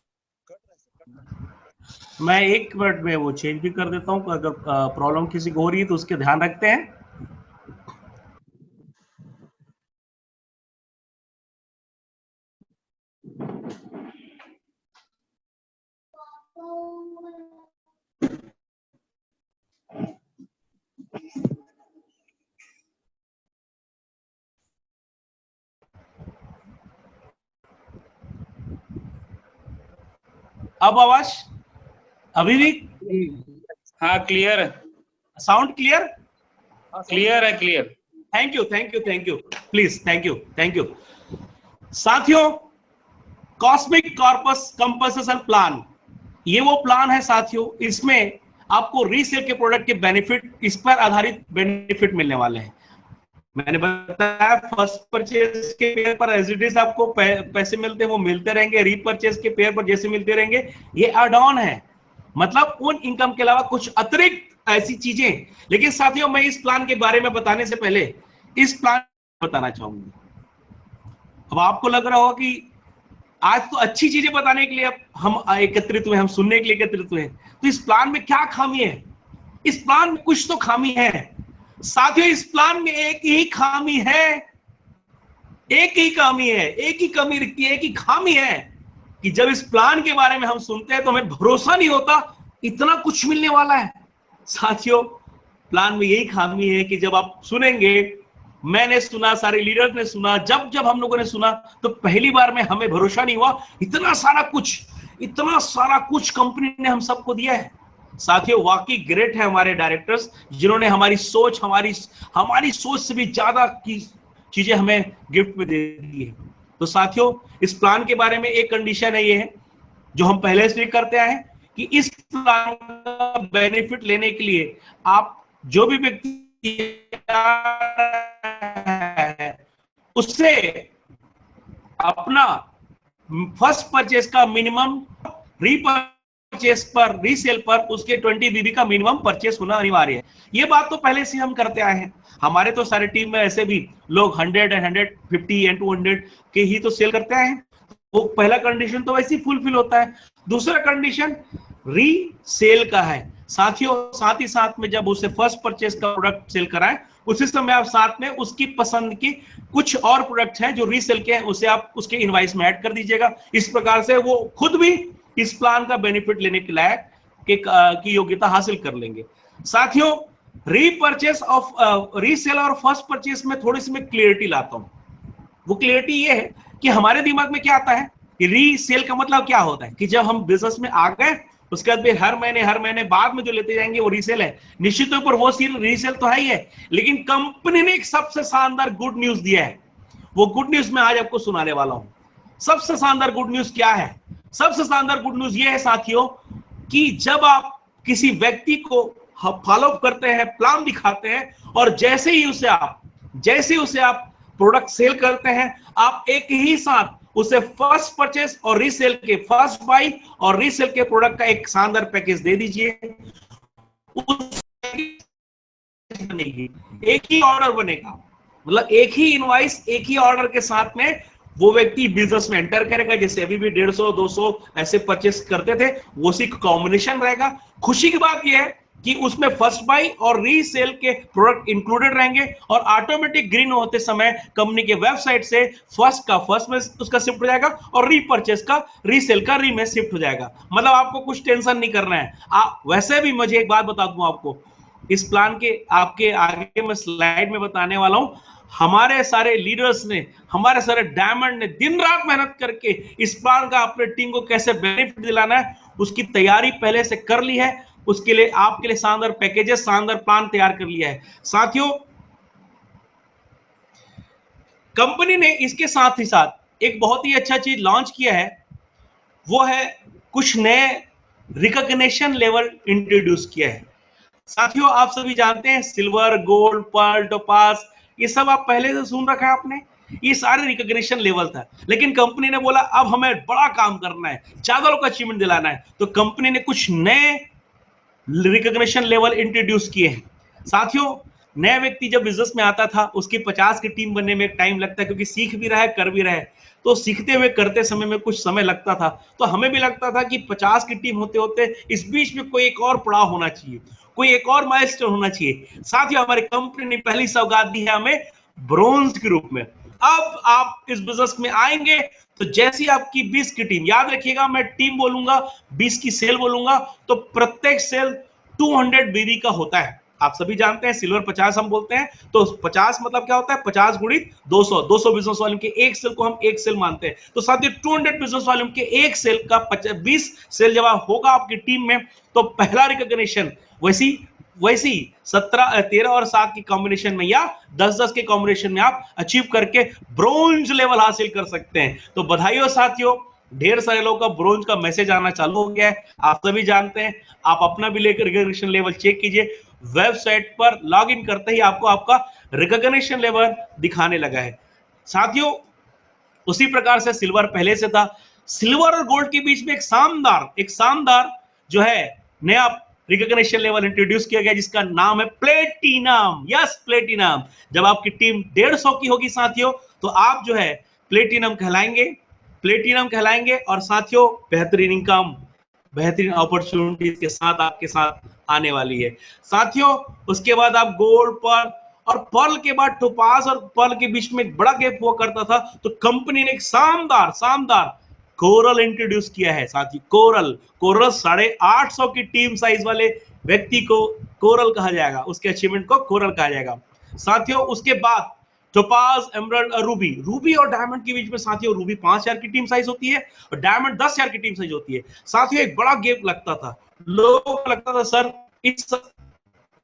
मैं एक मिनट में वो चेंज भी कर देता हूँ, अगर प्रॉब्लम किसी को हो रही है तो उसके ध्यान रखते हैं। अब आवाज अभी भी? हाँ क्लियर है, साउंड क्लियर? क्लियर है, clear. Thank you thank you thank you, please thank you. साथियों कॉस्मिक कॉर्पस कंपनसेशन प्लान, ये वो प्लान है साथियों, इसमें आपको रीसेल के प्रोडक्ट के बेनिफिट, इस पर आधारित बेनिफिट मिलने वाले हैं। मैंने बताया फर्स्ट परचेज के पेयर पर एज इट इज आपको पैसे मिलते हैं, वो मिलते रहेंगे, रीपरचेज के पेयर पर जैसे मिलते रहेंगे। ये एड ऑन है, मतलब उन इनकम के अलावा कुछ अतिरिक्त ऐसी चीजें। लेकिन साथियों मैं इस प्लान के बारे में बताने से पहले इस प्लान बताना चाहूंगा। अब आपको लग रहा होगा कि आज तो अच्छी चीजें बताने के लिए हम एकत्रित हुए, हम सुनने के लिए एकत्रित हुए, तो इस प्लान में क्या खामी है? इस प्लान में कुछ तो खामी है साथियों। इस प्लान में एक ही खामी है, एक ही कमी है, एक ही कमी दिखती है, एक ही खामी है कि जब इस प्लान के बारे में हम सुनते हैं तो हमें भरोसा नहीं होता इतना कुछ मिलने वाला है। साथियों प्लान में यही खामी है कि जब आप सुनेंगे, मैंने सुना, सारे लीडर्स ने सुना, जब जब हम लोगों ने सुना तो पहली बार में हमें भरोसा नहीं हुआ, इतना सारा कुछ कंपनी ने हम सबको दिया है। साथियों वाकई ग्रेट है हमारे डायरेक्टर्स, जिन्होंने हमारी सोच, हमारी सोच से भी ज्यादा की चीजें हमें गिफ्ट में दे दी है। तो साथियों इस प्लान के बारे में एक कंडीशन है, ये है जो हम पहले से करते आए हैं कि इस प्लान का बेनिफिट लेने के लिए आप जो भी व्यक्ति उससे अपना फर्स्ट परचेज का मिनिमम रीपरचेज पर, रीसेल पर उसके 20 बीबी का मिनिमम परचेज होना अनिवार्य है। ये बात तो पहले से हम करते आए हैं, हमारे तो सारे टीम में ऐसे भी लोग 100 एंड 150 एंड 200 के ही तो सेल करते आए हैं। वो पहला कंडीशन तो वैसे ही फुलफिल होता है। दूसरा कंडीशन रीसेल का है साथियों। साथ ही साथ में जब उसे फर्स्ट परचेज का प्रोडक्ट सेल कराएं, उसी समय आप साथ में उसकी पसंद की कुछ और प्रोडक्ट हैं जो रीसेल के हैं, उसे आप उसके इनवाइस में ऐड कर दीजिएगा। इस प्रकार से वो खुद भी इस प्लान का बेनिफिट लेने के लायक की योग्यता हासिल कर लेंगे। साथियों, रीपरचेस ऑफ रीसेल और फर्स्ट परचेस में थोड़ी सी मैं क्लियरिटी लाता हूं। वो क्लियरिटी ये है कि हमारे दिमाग में क्या आता है कि रीसेल का मतलब क्या होता है कि जब हम बिजनेस में आ गए उसके बाद फिर हर महीने बाद में जो लेते जाएंगे वो रीसेल है। निश्चित तौर पर वो रीसेल तो है ही है, लेकिन कंपनी ने एक सबसे शानदार गुड न्यूज दिया है। वो गुड न्यूज मैं आज आपको सुनाने वाला हूं। सबसे शानदार गुड न्यूज क्या है? सबसे शानदार गुड न्यूज ये है साथियों कि जब आप किसी व्यक्ति को फॉलो करते हैं, प्लान दिखाते हैं, और जैसे ही उसे आप प्रोडक्ट सेल करते हैं, आप एक ही साथ उसे फर्स्ट परचेस और रीसेल के फर्स्ट बाई और रीसेल के प्रोडक्ट का एक शानदार पैकेज दे दीजिए। एक ही ऑर्डर बनेगा, मतलब एक ही इनवॉइस, एक ही ऑर्डर के साथ में वो व्यक्ति बिजनेस में एंटर करेगा। जैसे अभी भी 150 200 ऐसे परचेस करते थे, वो उसी कॉम्बिनेशन रहेगा। खुशी की बात यह है कि उसमें फर्स्ट बाई और रीसेल के प्रोडक्ट इंक्लूडेड रहेंगे और ऑटोमेटिक ग्रीन होते समय कंपनी के वेबसाइट से फर्स्ट का फर्स्ट में उसका शिफ्ट हो जाएगा और रीपरचेस का रीसेल का री में शिफ्ट हो जाएगा। मतलब आपको कुछ टेंशन नहीं करना है। वैसे भी मुझे एक बात बता दूं आपको, इस प्लान के आपके आगे मैं स्लाइड में बताने वाला हूं, हमारे सारे लीडर्स ने, हमारे सारे डायमंड ने दिन रात मेहनत करके इस प्लान का अपने टीम को कैसे बेनिफिट दिलाना है उसकी तैयारी पहले से कर ली है। उसके लिए आपके लिए शानदार पैकेजेस, शानदार प्लान तैयार कर लिया है। साथियों, कंपनी ने इसके साथ ही साथ एक बहुत ही अच्छा चीज लॉन्च किया है, वो है कुछ नए रिकॉग्निशन लेवल इंट्रोड्यूस किया है। साथियों, आप सभी जानते हैं सिल्वर, गोल्ड, पर्ल, टोपाज, ये सब आप पहले से सुन रखा है आपने। ये सारे रिकॉग्निशन लेवल था, लेकिन कंपनी ने बोला अब हमें बड़ा काम करना है, ज्यादा लोग को अचीवमेंट दिलाना है, तो कंपनी ने कुछ नए रिकॉग्निशन लेवल इंट्रोड्यूस किए हैं। साथियों, नया व्यक्ति जब बिजनेस में आता था उसकी 50 की टीम बनने में एक टाइम लगता है, क्योंकि सीख भी रहा है, कर भी रहा है। तो सीखते हुए करते समय में कुछ समय लगता था, तो हमें भी लगता था कि 50 की टीम होते होते इस बीच में कोई एक और पड़ाव होना चाहिए, कोई एक और माइलस्टोन होना चाहिए। साथियों, हमारी कंपनी ने पहली सौगात दी है हमें ब्रोंज के रूप में। अब आप इस बिजनेस में आएंगे तो जैसी आपकी 20 की टीम, याद रखिएगा मैं टीम बोलूंगा, 20 की सेल बोलूंगा, तो प्रत्येक सेल 200 बीबी का होता है। आप सभी जानते हैं सिल्वर 50 हम बोलते हैं, तो 50 मतलब क्या होता है? 50 गुणित 200, 200 बिजनेस वॉल्यूम के एक सेल को हम एक सेल मानते हैं। तो साथियों, 200 बिजनेस वॉल्यूम के एक सेल का 20 सेल जब होगा आपकी टीम में, तो पहला रिकॉग्निशन वैसी 17, 13 और 7 की कॉम्बिनेशन में या 10-10 के कॉम्बिनेशन में आप अचीव करके ब्रोंज लेवल हासिल कर सकते हैं। तो बधाई हो साथियों, ढेर सारे लोगों का ब्रोंज का मैसेज आना चालू हो गया है। आप सभी जानते हैं, आप अपना भी लेकर रिकॉग्निशन लेवल चेक कीजिए। वेबसाइट पर लॉग इन करते ही आपको आपका रिकॉग्निशन लेवल दिखाने लगा है। साथियों, उसी प्रकार से सिल्वर पहले से था, सिल्वर और गोल्ड के बीच में एक शानदार जो है नया रिकॉग्निशन लेवल इंट्रोड्यूस किया गया, जिसका नाम है प्लेटिनम। Yes, platinum. जब आपकी टीम 150 की होगी साथियों, तो आप जो है प्लेटिनम कहलाएंगे। और साथियों, बेहतरीन इनकम, बेहतरीन अपॉर्चुनिटीज के साथ आपके साथ आने वाली है। साथियों, उसके बाद आप गोल्ड, पर्ल, और पर्ल के बाद टोपाज और पर्ल के बीच में एक बड़ा गैप हुआ करता था, तो कंपनी ने एक शानदार कोरल इंट्रोड्यूस किया है। साथी, कोरल 850 की टीम साइज वाले व्यक्ति को कोरल कहा जाएगा, उसके अचीवमेंट को कोरल कहा जाएगा। साथियों, उसके बाद टोपाज, एमराल्ड और रूबी और डायमंड के बीच में साथियों रूबी 5000 की टीम साइज होती है और डायमंड 10,000 की टीम साइज होती है। साथियों, एक बड़ा गैप लगता था, लोगों को लगता था सर इस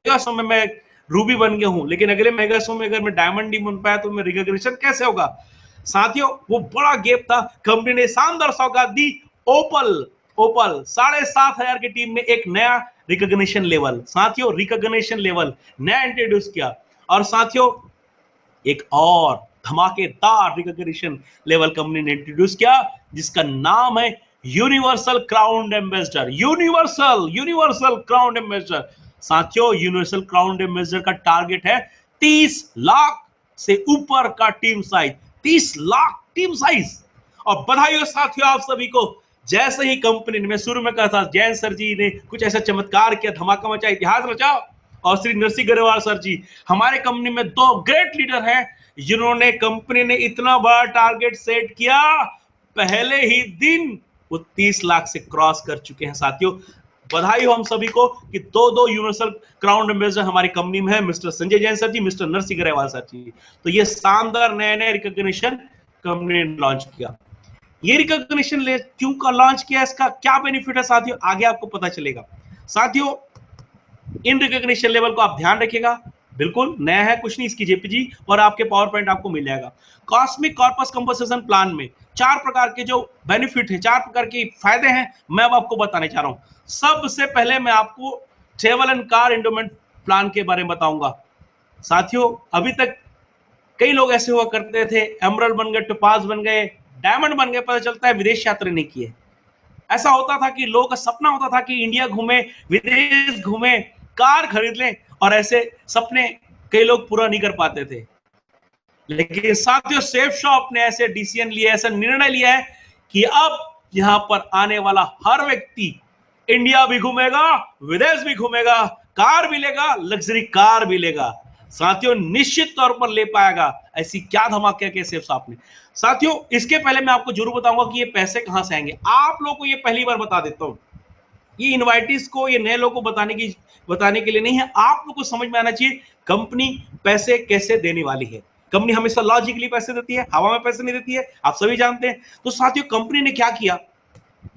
समय मैं रूबी बन गया हूं, लेकिन अगले मेगा शो में अगर मैं डायमंड नहीं बन पाया तो मैं रिकॉग्निशन कैसे होगा? साथियों, वो बड़ा गैप था। कंपनी ने शानदार सौगात दी, ओपल 7,500 की टीम में एक नया रिकॉग्निशन लेवल, साथियों रिकॉग्निशन लेवल नया इंट्रोड्यूस किया। और साथियों, एक और धमाकेदार रिकॉग्निशन लेवल कंपनी ने इंट्रोड्यूस किया, जिसका नाम है universal crown ambassador. Universal crown ambassador. साथियों, यूनिवर्सल क्राउन एम्बेसडर का टारगेट है 30 लाख से ऊपर का team size, 30 lakh team size. और बधाई हो साथियों आप सभी को। जैसे ही कंपनी ने, मैं शुरू में कहा था जैन सर जी ने कुछ ऐसा चमत्कार किया, धमाका मचा, इतिहास रचा, और श्री नरसिंह गरेवाल सर जी, हमारे कंपनी में दो ग्रेट लीडर हैं जिन्होंने कंपनी ने इतना बड़ा टारगेट सेट किया, पहले ही दिन वो 30 लाख से क्रॉस कर चुके हैं। साथियों बधाई हो हम सभी को कि दो यूनिवर्सल क्राउन एम्बेसडर हमारी कंपनी में है, मिस्टर संजय जैन सर जी, मिस्टर नरसिंह गरेवाल सर जी। तो ये शानदार नए रिकॉग्निशन कंपनी ने लॉन्च किया। ये रिकॉग्निशन क्यों का लॉन्च किया, इसका क्या बेनिफिट है साथियों, आगे आपको पता चलेगा। साथियों इन रिकॉग्निशन लेवल को आप ध्यान रखिएगा, बिल्कुल नया है, कुछ नहीं, इसकी जेपीजी और आपके पावर पॉइंट आपको मिल जाएगा। कॉस्मिक कॉर्पस कंपनसेशन प्लान में 4 प्रकार के जो बेनिफिट है, 4 प्रकार के फायदे हैं, मैं अब आपको बताने चाह रहा हूं। सबसे पहले मैं आपको travel and car endowment plan के बारे में बताऊंगा। साथियों अभी तक कई लोग ऐसे हुआ करते थे, एमरल्ड बन गए, टोपाज बन गए, डायमंड बन गए, पता चलता है विदेश यात्रा नहीं किए। ऐसा होता था कि लोगों का सपना होता था कि इंडिया घूमे, विदेश घूमे, कार खरीद लें, और ऐसे सपने कई लोग पूरा नहीं कर पाते थे। लेकिन साथियों सेफ शॉप ने ऐसे डिसीजन लिया, ऐसा निर्णय लिया है कि अब यहां पर आने वाला हर व्यक्ति इंडिया भी घूमेगा, विदेश भी घूमेगा, कार भी लेगा, लग्जरी कार भी लेगा। साथियों निश्चित तौर पर ले पाएगा। ऐसी क्या धमाके के सेफ शॉप ने। साथियों इसके पहले मैं आपको जरूर बताऊंगा कि ये पैसे कहां से आएंगे। आप लोगों को ये पहली बार बता देता हूं, ये इनवाइटीज को, ये नए लोगों को बताने के लिए नहीं है, आप लोगों को समझ में आना चाहिए कंपनी पैसे कैसे देने वाली है। कंपनी हमेशा लॉजिकली पैसे देती है, हवा में पैसे नहीं देती है, आप सभी जानते हैं। तो साथियों कंपनी ने क्या किया,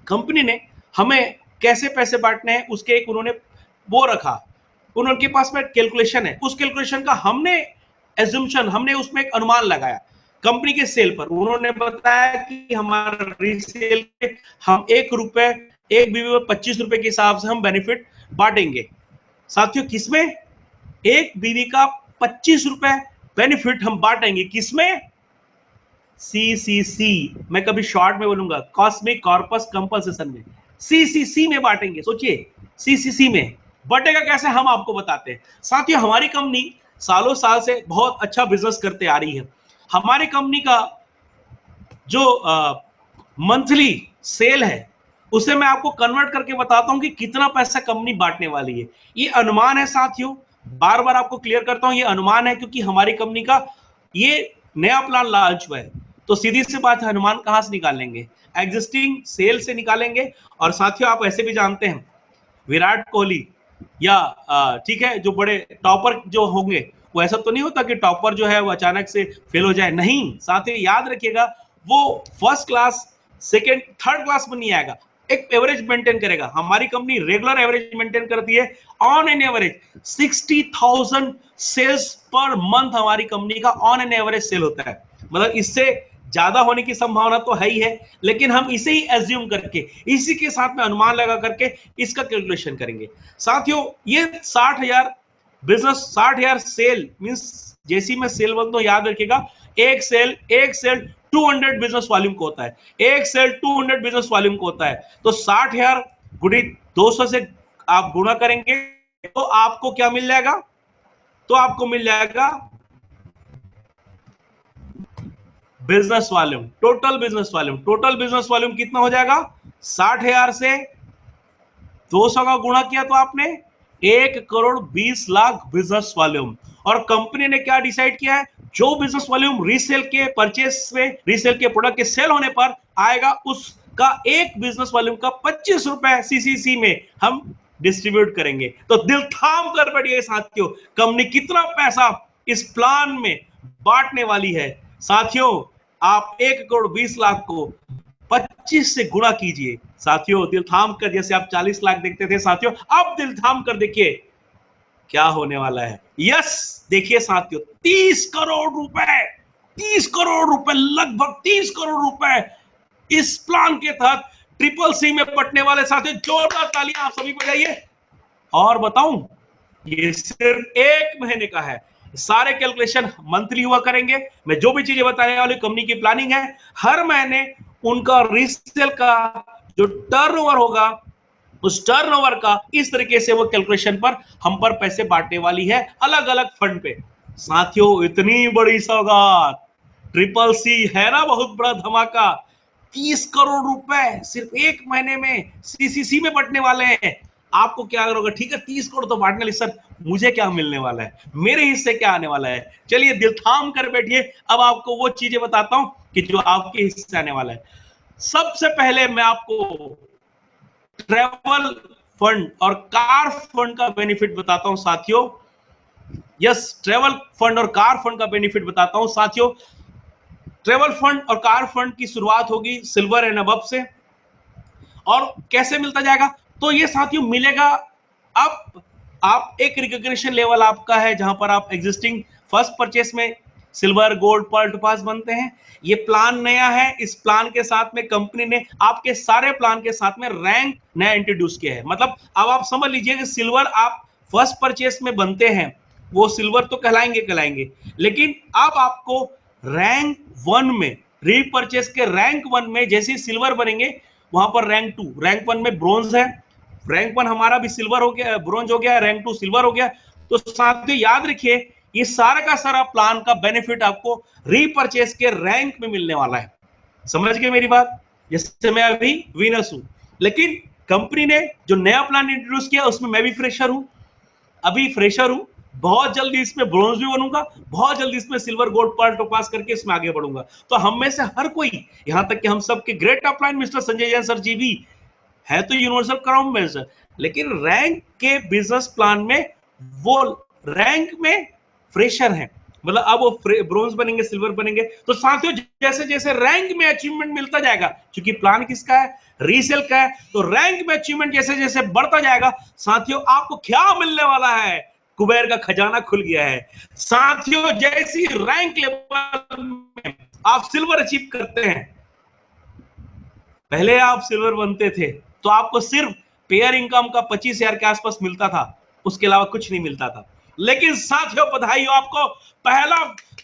कंपनी ने हमें कैसे पैसे बांटने हैं उसके एक उन्होंने वो रखा, उनके पास में कैलकुलेशन है। उस कैलकुलेशन का हमने एज्यूम्पशन, हमने उसमें एक अनुमान लगाया कंपनी के सेल पर। उन्होंने बताया कि हमारा रीसेल के हम 1 बीवी में 25 रुपए के हिसाब से हम बेनिफिट बांटेंगे। साथियों किसमें, 1 बीवी का 25 रुपए बेनिफिट हम बांटेंगे, किसमें, सीसीसी, मैं कभी शॉर्ट में बोलूंगा कॉस्मिक कॉर्पस कंपनसेशन में, सीसीसी में बांटेंगे। सोचिए सीसीसी में बटेगा कैसे, हम आपको बताते हैं। साथियों हमारी कंपनी सालों साल से बहुत अच्छा बिजनेस करते आ रही है। हमारी कंपनी का जो मंथली सेल है उसे मैं आपको कन्वर्ट करके बताता हूं कि कितना पैसा कंपनी बांटने वाली है। ये अनुमान है साथियों, बार बार आपको क्लियर करता हूं, ये अनुमान है क्योंकि हमारी कंपनी का ये नया प्लान लॉन्च हुआ है। तो सीधी सी बात है, अनुमान कहां से निकालेंगे, एग्जिस्टिंग सेल से निकालेंगे। और साथियों आप ऐसे भी जानते हैं विराट कोहली या ठीक है जो बड़े टॉपर जो होंगे, वो ऐसा तो नहीं होता कि टॉपर जो है वो अचानक से फेल हो जाए, नहीं। साथियों याद रखिएगा वो first class, second, third class में नहीं आएगा, एक एवरेज मेंटेन करेगा। हमारी कंपनी रेगुलर एवरेज मेंटेन करती है, on an average 60,000 sales per month हमारी कंपनी का ऑन एन एवरेज सेल होता है। मतलब इससे ज्यादा होने की संभावना तो है ही है, लेकिन हम इसे ही एज्यूम करके, इसी के साथ में अनुमान लगा करके इसका कैलकुलेशन करेंगे। साथियों ये 60,000 बिजनेस, 60,000 सेल मींस जैसी मैं सेल बोलता हूं याद रखिएगा, एक सेल 200 बिजनेस वॉल्यूम को होता है, एक सेल 200 बिजनेस वॉल्यूम को होता है। तो 60,000 गुणी 200 से आप गुणा करेंगे तो आपको क्या मिल जाएगा, तो आपको मिल जाएगा business volume, total business volume. Total business volume कितना हो जाएगा, 60,000 से 200 का गुणा किया तो आपने 1,20,00,000 बिजनेस वॉल्यूम। और कंपनी ने क्या डिसाइड किया है, जो बिजनेस वॉल्यूम रीसेल के परचेस में, रीसेल के प्रोडक्ट के सेल होने पर आएगा, उसका एक बिजनेस वॉल्यूम का 25 रुपए सीसीसी में हम डिस्ट्रीब्यूट करेंगे। तो दिल थाम कर बैठिए साथियों, कंपनी कितना पैसा इस प्लान में बांटने वाली है। साथियों आप 1,20,00,000 को 25 से गुणा कीजिए। साथियों दिल थाम कर, जैसे आप 40 लाख देखते थे साथियों, अब दिल थाम कर देखिए क्या होने वाला है। यस देखिए साथियों 30 करोड़ रुपए, 30 करोड़ रुपए, लगभग 30 करोड़ रुपए इस प्लान के तहत ट्रिपल सी में बटने वाले। साथियों जोरदार तालियां आप सभी बजाइए। और बताऊं ये सिर्फ 1 महीने का है, सारे कैलकुलेशन मंथली हुआ करेंगे। मैं जो भी चीजें बताने वाली कंपनी की प्लानिंग है, हर महीने उनका रीसेल का जो टर्नओवर होगा, उस टर्नओवर का इस तरीके से वो कैलकुलेशन पर हम पर पैसे बांटने वाली है अलग अलग फंड पे। साथियों इतनी बड़ी सौगात, ट्रिपल सी है ना, बहुत बड़ा धमाका। 30 करोड़ रुपए सिर्फ एक महीने में सीसीसी में बंटने वाले हैं। आपको क्या करोगे? ठीक है 30 करोड़ तो बांटने वाले, सर मुझे क्या मिलने वाला है, मेरे हिस्से क्या आने वाला है? चलिए दिल थाम कर बैठिए, अब आपको वो चीजें बताता हूं कि जो आपके हिस्से आने वाला है। सबसे पहले मैं आपको ट्रैवल फंड और कार फंड का बेनिफिट बताता हूं साथियों। यस, ट्रैवल फंड और कार फंड का बेनिफिट बताता हूं साथियों। ट्रैवल फंड और कार फंड की शुरुआत होगी सिल्वर एंड अबव से। और कैसे मिलता जाएगा? तो ये साथियों मिलेगा, अब आप एक रिकॉग्निशन लेवल आपका है जहां पर आप एग्जिस्टिंग फर्स्ट परचेस में सिल्वर, गोल्ड, पर्ल, टोपाज बनते हैं। ये प्लान नया है, इस प्लान के साथ में कंपनी ने आपके सारे प्लान के साथ में रैंक नया इंट्रोड्यूस किया है। मतलब अब आप समझ लीजिए कि सिल्वर आप फर्स्ट परचेस में बनते हैं, वो सिल्वर तो कहलाएंगे, लेकिन अब आपको रैंक 1 में, रीपरचेस के रैंक 1 में जैसे सिल्वर बनेंगे, वहां पर रैंक 2, रैंक 1 में ब्रोंज है, रैंक 1 हमारा भी सिल्वर हो गया, ब्रोंज हो गया, रैंक 2 सिल्वर हो गया। तो साथियों याद रखिए, ये सारा का सारा प्लान का बेनिफिट आपको रीपरचेस के रैंक में मिलने वाला है। समझ गए मेरी बात? जैसे मैं अभी विनर्स हूं, लेकिन कंपनी ने जो नया प्लान इंट्रोड्यूस किया उसमें मैं भी फ्रेशर हूं, अभी फ्रेशर हूं। बहुत जल्दी इसमें ब्रोंज भी बनूंगा, बहुत जल्दी इसमें सिल्वर, गोल्ड, पर्ल, टोपाज करके इसमें आगे बढ़ूंगा। तो हम में से हर कोई, यहां तक कि हम सबके great upline mister Sanjay Jain sir ji भी है तो यूनिवर्सल क्राउन मेजर, लेकिन रैंक के बिजनेस प्लान में वो रैंक में फ्रेशर है। मतलब अब वो ब्रोंज बनेंगे, सिल्वर बनेंगे। तो साथियों जैसे जैसे रैंक में अचीवमेंट मिलता जाएगा, क्योंकि प्लान किसका है? रीसेल का है, तो रैंक में अचीवमेंट जैसे जैसे बढ़ता जाएगा साथियों, आपको क्या मिलने वाला है? कुबेर का खजाना खुल गया है साथियों। जैसी रैंक लेवल में आप सिल्वर अचीव करते हैं, पहले आप सिल्वर बनते थे तो आपको सिर्फ पेयर इनकम का 25,000 के आसपास मिलता था, उसके अलावा कुछ नहीं मिलता था। लेकिन साथियों बधाई हो आपको, पहला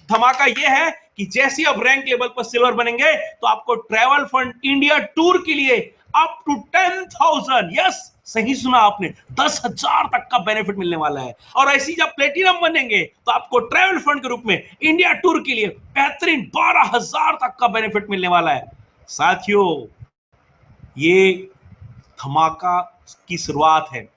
धमाका यह है कि जैसे आप रैंक लेवल पर सिल्वर बनेंगे तो आपको ट्रैवल फंड इंडिया टूर के लिए अप टू 10,000, यस सही सुना आपने, 10,000 तक का बेनिफिट मिलने वाला है। और ऐसी जब प्लेटिनम बनेंगे तो आपको ट्रैवल फंड के रूप में इंडिया टूर के लिए बेहतरीन 12,000 तक का बेनिफिट मिलने वाला है। साथियों ये धमाका की शुरुआत है।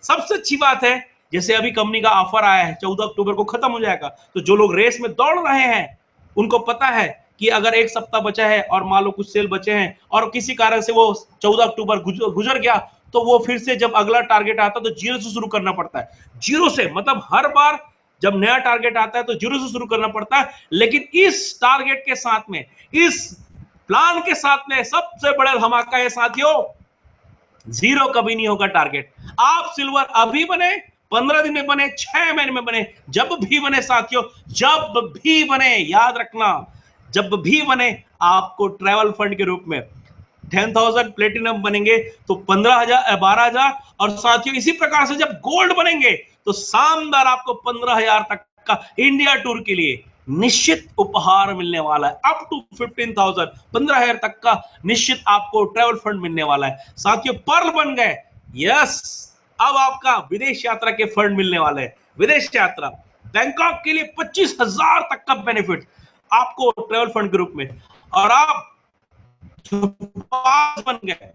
सबसे अच्छी बात है, जैसे अभी कंपनी का ऑफर आया है 14 अक्टूबर को खत्म हो जाएगा, तो जो लोग रेस में दौड़ रहे हैं उनको पता है कि अगर एक सप्ताह बचा है और मान लो कुछ सेल बचे हैं और किसी कारण से वो 14 अक्टूबर गुजर गया, तो वो फिर से जब अगला टारगेट आता है तो जीरो से शुरू करना पड़ता है। जीरो से मतलब हर बार जब नया टारगेट आता है तो जीरो से शुरू करना पड़ता है। लेकिन इस टारगेट के साथ में, इस प्लान के साथ में सबसे बड़ा धमाका है साथियों, जीरो कभी नहीं होगा टारगेट। आप सिल्वर अभी बने, 15 दिन में बने, 6 महीने में बने, जब भी बने साथियों, जब भी बने, याद रखना जब भी बने, आपको ट्रैवल फंड के रूप में 10,000 प्लेटिनम बनेंगे तो 15,000, 12,000, और साथियों इसी प्रकार से जब गोल्ड बनेंगे तो शानदार आपको 15,000 तक का इंडिया टूर के लिए निश्चित उपहार मिलने वाला है। अप टू 15,000, 15,000 तक का निश्चित आपको ट्रैवल फंड मिलने वाला है। साथियों पर्ल बन गए, यस अब आपका विदेश यात्रा के फंड मिलने वाले हैं। विदेश यात्रा बैंकॉक के लिए 25,000 तक का बेनिफिट आपको ट्रैवल फंड के रूप में। और आप टोपाज बन गए,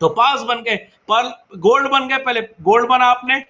टोपाज बन गए, पर्ल गोल्ड बन गए। पहले गोल्ड बना आपने,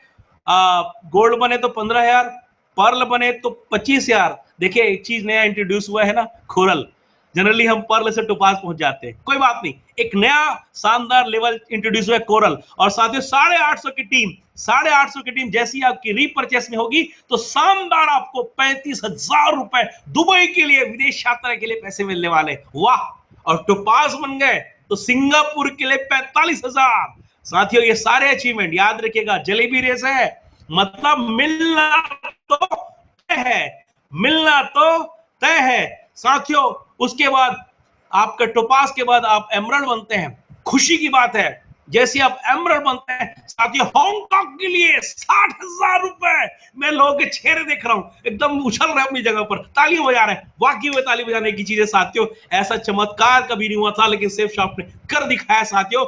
गोल्ड बने तो 15,000, पर्ल बने तो 25,000। देखिए एक चीज नया इंट्रोड्यूस हुआ है ना, कोरल। जनरली हम पर्ल से टोपाज पहुंच जाते हैं, कोई बात नहीं, एक नया शानदार लेवल इंट्रोड्यूस हुआ है कोरल। और साथियों 850 की टीम, 850 की टीम जैसी आपकी रीपरचेस में होगी तो शानदार आपको 35,000 रुपए दुबई के लिए विदेश यात्रा के लिए पैसे मिलने वाले। वाह! और टोपाज बन गए तो सिंगापुर के लिए 45,000। साथियों ये सारे अचीवमेंट याद रखिएगा, जलेबी रेस है, मतलब मिलना तो तय है, मिलना तो तय है साथियों। उसके बाद आपके टोपाज के बाद आप एमरल्ड बनते हैं, खुशी की बात है। जैसे आप एमरल्ड बनते हैं साथियों, हांगकांग के लिए 60,000 रुपए। मैं लोगों के चेहरे देख रहा हूं, एकदम उछल रहे अपनी जगह पर, तालियां बजा रहे हैं। वाकई में ताली बजाने की चीज है साथियों, ऐसा चमत्कार कभी नहीं हुआ था, लेकिन सेफ शॉप ने कर दिखाया साथियों।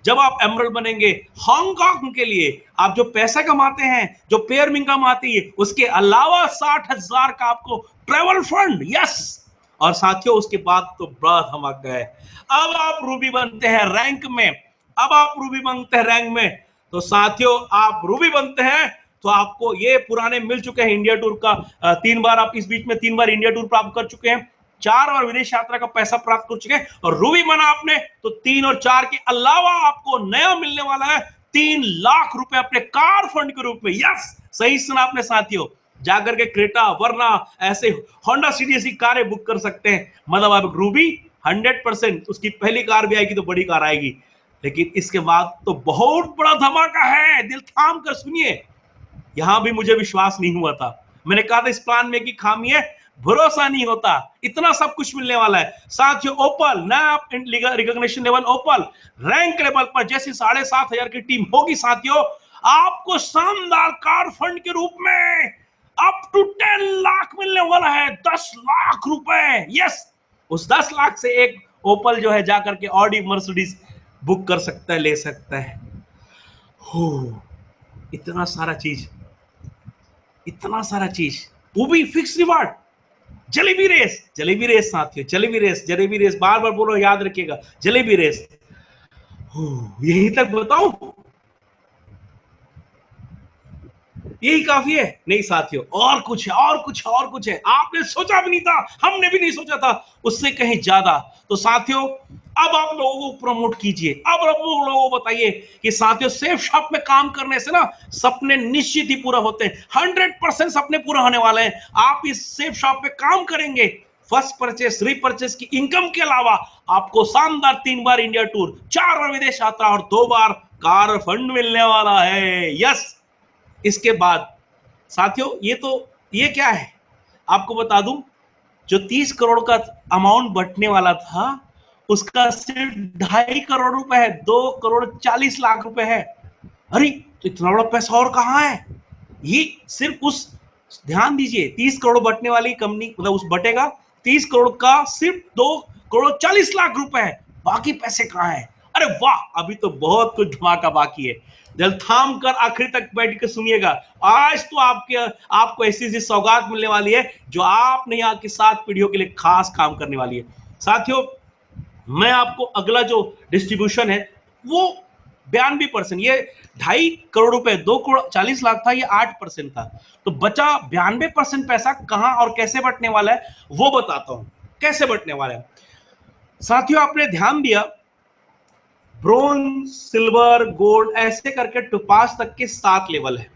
जब आप एमरल्ड बनेंगे हांगकांग के लिए, आप जो पैसा कमाते हैं, जो पेयर इनकम आती है, उसके अलावा 60,000 का आपको ट्रैवल फंड, यस। और साथियों उसके बाद तो बड़ा धमाका है। अब आप रूबी बनते हैं रैंक में, अब आप रूबी बनते हैं रैंक में, तो साथियों आप रूबी बनते हैं तो आपको ये पुराने मिल चुके हैं इंडिया टूर का 3 बार, आप इस बीच में 3 बार इंडिया टूर प्राप्त कर चुके हैं, 4 बार विदेश यात्रा का पैसा प्राप्त कर चुके हैं, और रूबी बना आपने तो 3 और 4 के अलावा आपको नया मिलने वाला है 3 लाख रुपए अपने कार फंड के रूप में। यस, सही सुना आपने साथियों, जाकर के क्रेटा वरना ऐसे होंडा सिटी ऐसी कारें बुक कर सकते हैं। मतलब आप रूबी 100% उसकी पहली कार भी आएगी तो बड़ी कार आएगी। लेकिन इसके बाद तो बहुत बड़ा धमाका है, दिल थाम कर सुनिए। यहां भी मुझे विश्वास नहीं हुआ था, मैंने कहा था इस प्लान में की खामी है, भरोसा नहीं होता, इतना सब कुछ मिलने वाला है। साथियों ओपल नया रिकॉग्निशन लेवल, ओपल रैंक लेवल पर जैसी 7,500 की टीम होगी साथियों, आपको शानदार कार फंड के रूप में अप टू 10 लाख मिलने वाला है, 10 लाख रुपए। यस, उस 10 लाख से एक ओपल जो है जाकर के ऑडी मर्सिडीज बुक कर सकता है, ले सकता है। इतना सारा चीज, इतना सारा चीज, वो भी fix reward. Jalebi race, jalebi race साथियों, जलेबी रेस, जलेबी रेस, बार बार बोलो, याद रखिएगा, जलेबी रेस। यही तक बताऊं, यही काफी है? नहीं साथियों, और कुछ है, और कुछ है, और कुछ है, आपने सोचा भी नहीं था, हमने भी नहीं सोचा था, उससे कहीं ज्यादा। तो साथियों अब आप लोगों को प्रमोट कीजिए, अब आप लोगों को बताइए कि साथियों सेफ शॉप में काम करने से ना सपने निश्चित ही पूरा होते हैं, 100% सपने पूरा होने वाले हैं। आप इस सेफ शॉप में काम करेंगे, फर्स्ट परचेस, रीपरचेस की इनकम के अलावा आपको शानदार 3 बार इंडिया टूर, 4 बार विदेश यात्रा और 2 बार कार फंड मिलने वाला है। यस, इसके बाद साथियों ये क्या है आपको बता दूं, जो 30 करोड़ का अमाउंट बंटने वाला था उसका सिर्फ 2.5 करोड़ रुपए है, 2 करोड़ 40 लाख रुपए है। अरे तो इतना बड़ा पैसा और कहां है? ये सिर्फ उस, ध्यान दीजिए, 30 करोड़ बंटने वाली कंपनी, मतलब उस बटेगा 30 करोड़ का सिर्फ 2 करोड़ 40 लाख रुपए है, बाकी पैसे कहां है? अरे वाह, अभी तो बहुत कुछ धमाका बाकी है। दिल थाम कर आखिर तक बैठ के सुनिएगा, आज तो आपको ऐसी सौगात मिलने वाली है जो आपने यहाँ की 7 पीढ़ियों के लिए खास काम करने वाली है। साथियों मैं आपको अगला जो डिस्ट्रीब्यूशन है वो 92%, ये 2.5 करोड़ रुपए 2 करोड़ 40 लाख था, ये 8% था, तो बचा 92% पैसा कहां और कैसे बंटने वाला है वो बताता हूं, कैसे बंटने वाला है। साथियों आपने ध्यान दिया, ब्रोंज, सिल्वर, गोल्ड ऐसे करके टोपाज तक के 7 लेवल है,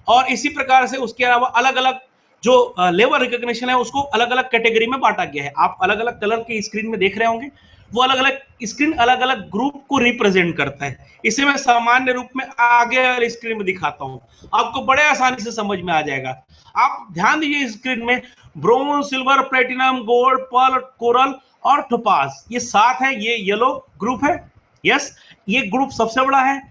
और इसी प्रकार से उसके अलावा अलग अलग जो लेवल रिकॉग्निशन है उसको अलग अलग कैटेगरी में बांटा गया है। आप अलग अलग कलर की स्क्रीन में देख रहे होंगे, वो अलग अलग स्क्रीन अलग अलग ग्रुप को रिप्रेजेंट करता है। इसे मैं सामान्य रूप में आगे वाली स्क्रीन में दिखाता हूं, आपको बड़े आसानी से समझ में आ जाएगा। आप ध्यान दीजिए, स्क्रीन में bronze, silver, platinum, gold, pearl, coral और टोपाज, ये 7 है, ये येलो ग्रुप है। यस, ये ग्रुप सबसे बड़ा है,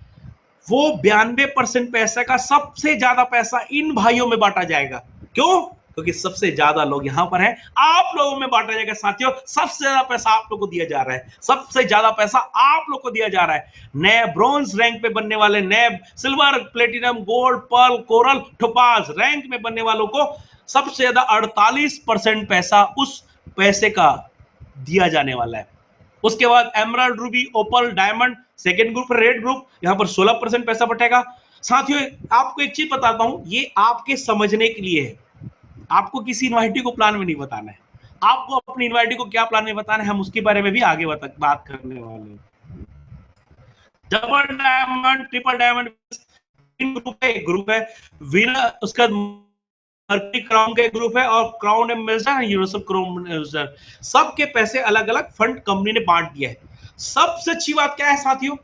वो 92% पैसा का सबसे ज्यादा पैसा इन भाइयों में बांटा जाएगा। क्यों? क्योंकि सबसे ज्यादा लोग यहां पर हैं, आप लोगों में बांटा जाएगा। साथियों सबसे ज्यादा पैसा आप लोगों को दिया जा रहा है, सबसे ज्यादा पैसा आप लोग को दिया जा रहा है। नए ब्रोंज रैंक पे बनने वाले, नए silver, platinum, gold, pearl, coral, topaz rank में बनने वालों को सबसे ज्यादा 48% पैसा उस पैसे का दिया जाने वाला है। उसके बाद emerald, ruby, opal, diamond second group, red group, यहां पर 16% पैसा बटेगा। साथियों आपको एक चीज बताता हूं, ये आपके समझने के लिए है, आपको किसी इन्वाइटी को प्लान में नहीं बताना है, आपको अपनी इन्वाइटी को क्या प्लान में बताना है हम उसके बारे में भी आगे बात करने वाले हैं। Double diamond, triple diamond group है, विनर उसका मर्क्यूरी क्राउन का ग्रुप है, और crown ambassador, universal crown ambassador, सबके पैसे अलग अलग फंड कंपनी ने बांट दिया है। सबसे अच्छी बात क्या है साथियों?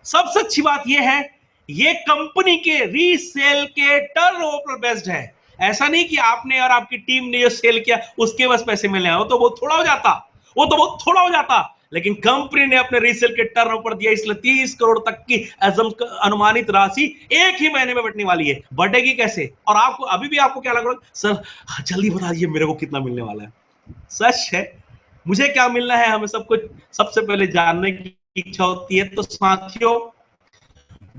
सबसे अच्छी बात यह है, ये कंपनी के रीसेल के टर्नओवर बेस्ड है। ऐसा नहीं कि आपने और आपकी टीम ने जो सेल किया उसके बस पैसे मिलने हैं, वो तो बहुत थोड़ा हो जाता, लेकिन कंपनी ने अपने रीसेल के टर्नओवर दिया, इसलिए 30 करोड़ तक की अनुमानित राशि एक ही महीने में बटने वाली है। बटेगी कैसे? और आपको अभी भी आपको क्या लग रहा है, सर जल्दी बता दीजिए मेरे को कितना मिलने वाला है। सच है, मुझे क्या मिलना है हमें सब कुछ सबसे पहले जानने की इच्छा होती है। तो साथियों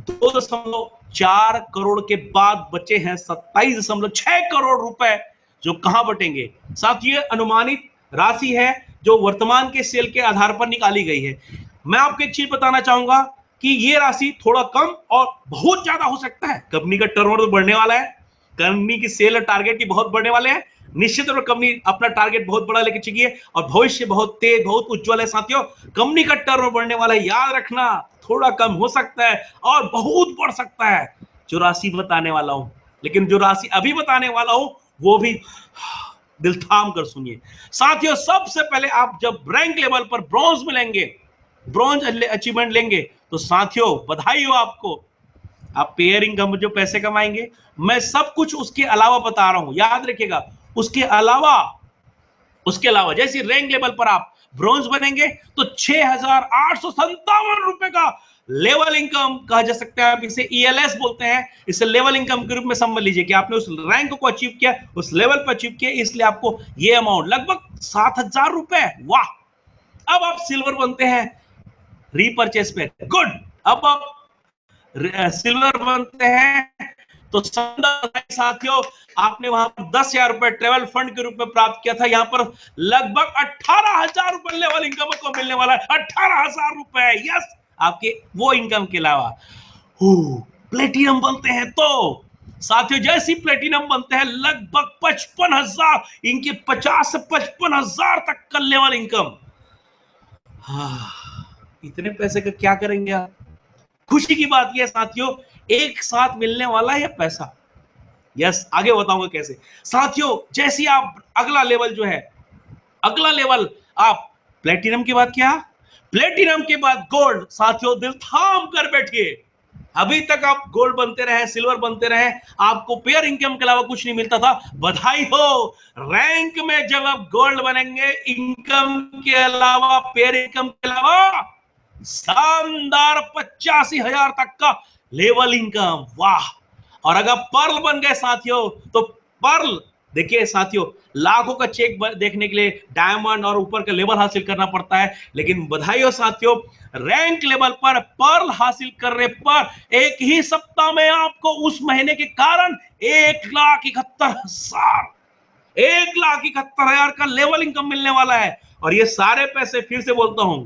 2.4 करोड़ के बाद बचे हैं 27.6 करोड़ रुपए, जो कहां बटेंगे। साथ ये अनुमानित राशि है जो वर्तमान के सेल के आधार पर निकाली गई है। मैं आपको एक चीज बताना चाहूंगा कि ये राशि थोड़ा कम और बहुत ज्यादा हो सकता है। कंपनी का टर्नओवर बढ़ने वाला है, कंपनी की सेल टारगेट की बहुत बढ़ने वाले हैं। निश्चित तौर पर कंपनी अपना टारगेट बहुत बड़ा लेके चुकी है और भविष्य बहुत तेज, बहुत उज्जवल है। साथियों, कंपनी का टर्नओवर बढ़ने वाला है, याद रखना। थोड़ा कम हो सकता है और बहुत बढ़ सकता है जो राशि बताने वाला हूं। लेकिन जो राशि अभी बताने वाला हूं वो भी दिल थाम कर सुनिए। साथियों, सबसे पहले आप जब रैंक लेवल पर ब्रॉन्ज मिलेंगे, ब्रॉन्ज अचीवमेंट लेंगे, तो साथियों बधाई हो आपको। आप पेयर इनकम जो पैसे कमाएंगे, मैं सब कुछ उसके अलावा बता रहा हूं, याद रखिएगा। उसके अलावा जैसे रैंक लेवल पर आप ब्रॉन्ज बनेंगे तो 6,857 रुपए का लेवल इनकम कहा जा सकता है। आप इसे ELS बोलते हैं। इसे लेवल इनकम के रूप में समझ लीजिए कि आपने उस रैंक को अचीव किया, उस लेवल पर अचीव किया, इसलिए आपको ये अमाउंट लगभग 7,000 रुपए। वाह। अब आप सिल्वर बनते हैं रीपरचेस पे, गुड। अब आप सिल्वर बनते हैं तो साथियों, आपने वहां पर 10,000 रुपए ट्रेवल फंड के रूप में प्राप्त किया था। यहां पर लगभग 18,000 रुपए लेवल इनकम को मिलने वाला है। 18,000 रुपए, यस, आपके वो इनकम के अलावा। प्लेटिनम बनते हैं तो साथियों, जैसी प्लेटिनम बनते हैं लगभग 55,000, इनके 50 से 55,000 तक का लेवल इनकम। इतने पैसे का क्या करेंगे आप? खुशी की बात यह साथियों, एक साथ मिलने वाला है पैसा। यस, आगे बताऊंगा कैसे। साथियों, जैसे आप अगला लेवल जो है, अगला लेवल आप प्लेटिनम के बाद क्या, प्लेटिनम के बाद गोल्ड। साथियों, दिल थाम कर बैठिए। अभी तक आप गोल्ड बनते रहे, सिल्वर बनते रहे, आपको पेयर इनकम के अलावा कुछ नहीं मिलता था। बधाई हो, रैंक में जब आप गोल्ड बनेंगे, इनकम के अलावा, पेयर इनकम के अलावा शानदार 85,000 तक का लेवल इनकम। वाह। और अगर पर्ल बन गए साथियों, तो पर्ल देखिए साथियों, लाखों का चेक देखने के लिए डायमंड और ऊपर का लेवल हासिल करना पड़ता है। लेकिन बधाई हो साथियों, रैंक लेवल पर पर्ल हासिल करने पर एक ही सप्ताह में आपको उस महीने के कारण 1,71,000 का लेवल इनकम मिलने वाला है। और ये सारे पैसे, फिर से बोलता हूं,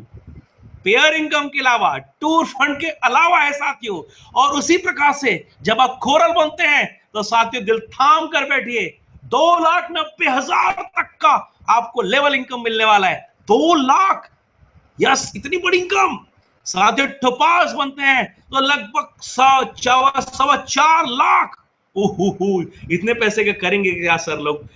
पेयर इनकम के अलावा, टूर फंड के अलावा है साथियों। और उसी प्रकार से जब आप कोरल बनते हैं तो साथियों दिल थाम कर बैठिए, 2,90,000 तक का आपको लेवल इनकम मिलने वाला है। 2 लाख, यस, इतनी बड़ी इनकम। साथियों, टोपाज बनते हैं तो लगभग 4 लाख। इतने पैसे के करेंगे क्या सर लोग?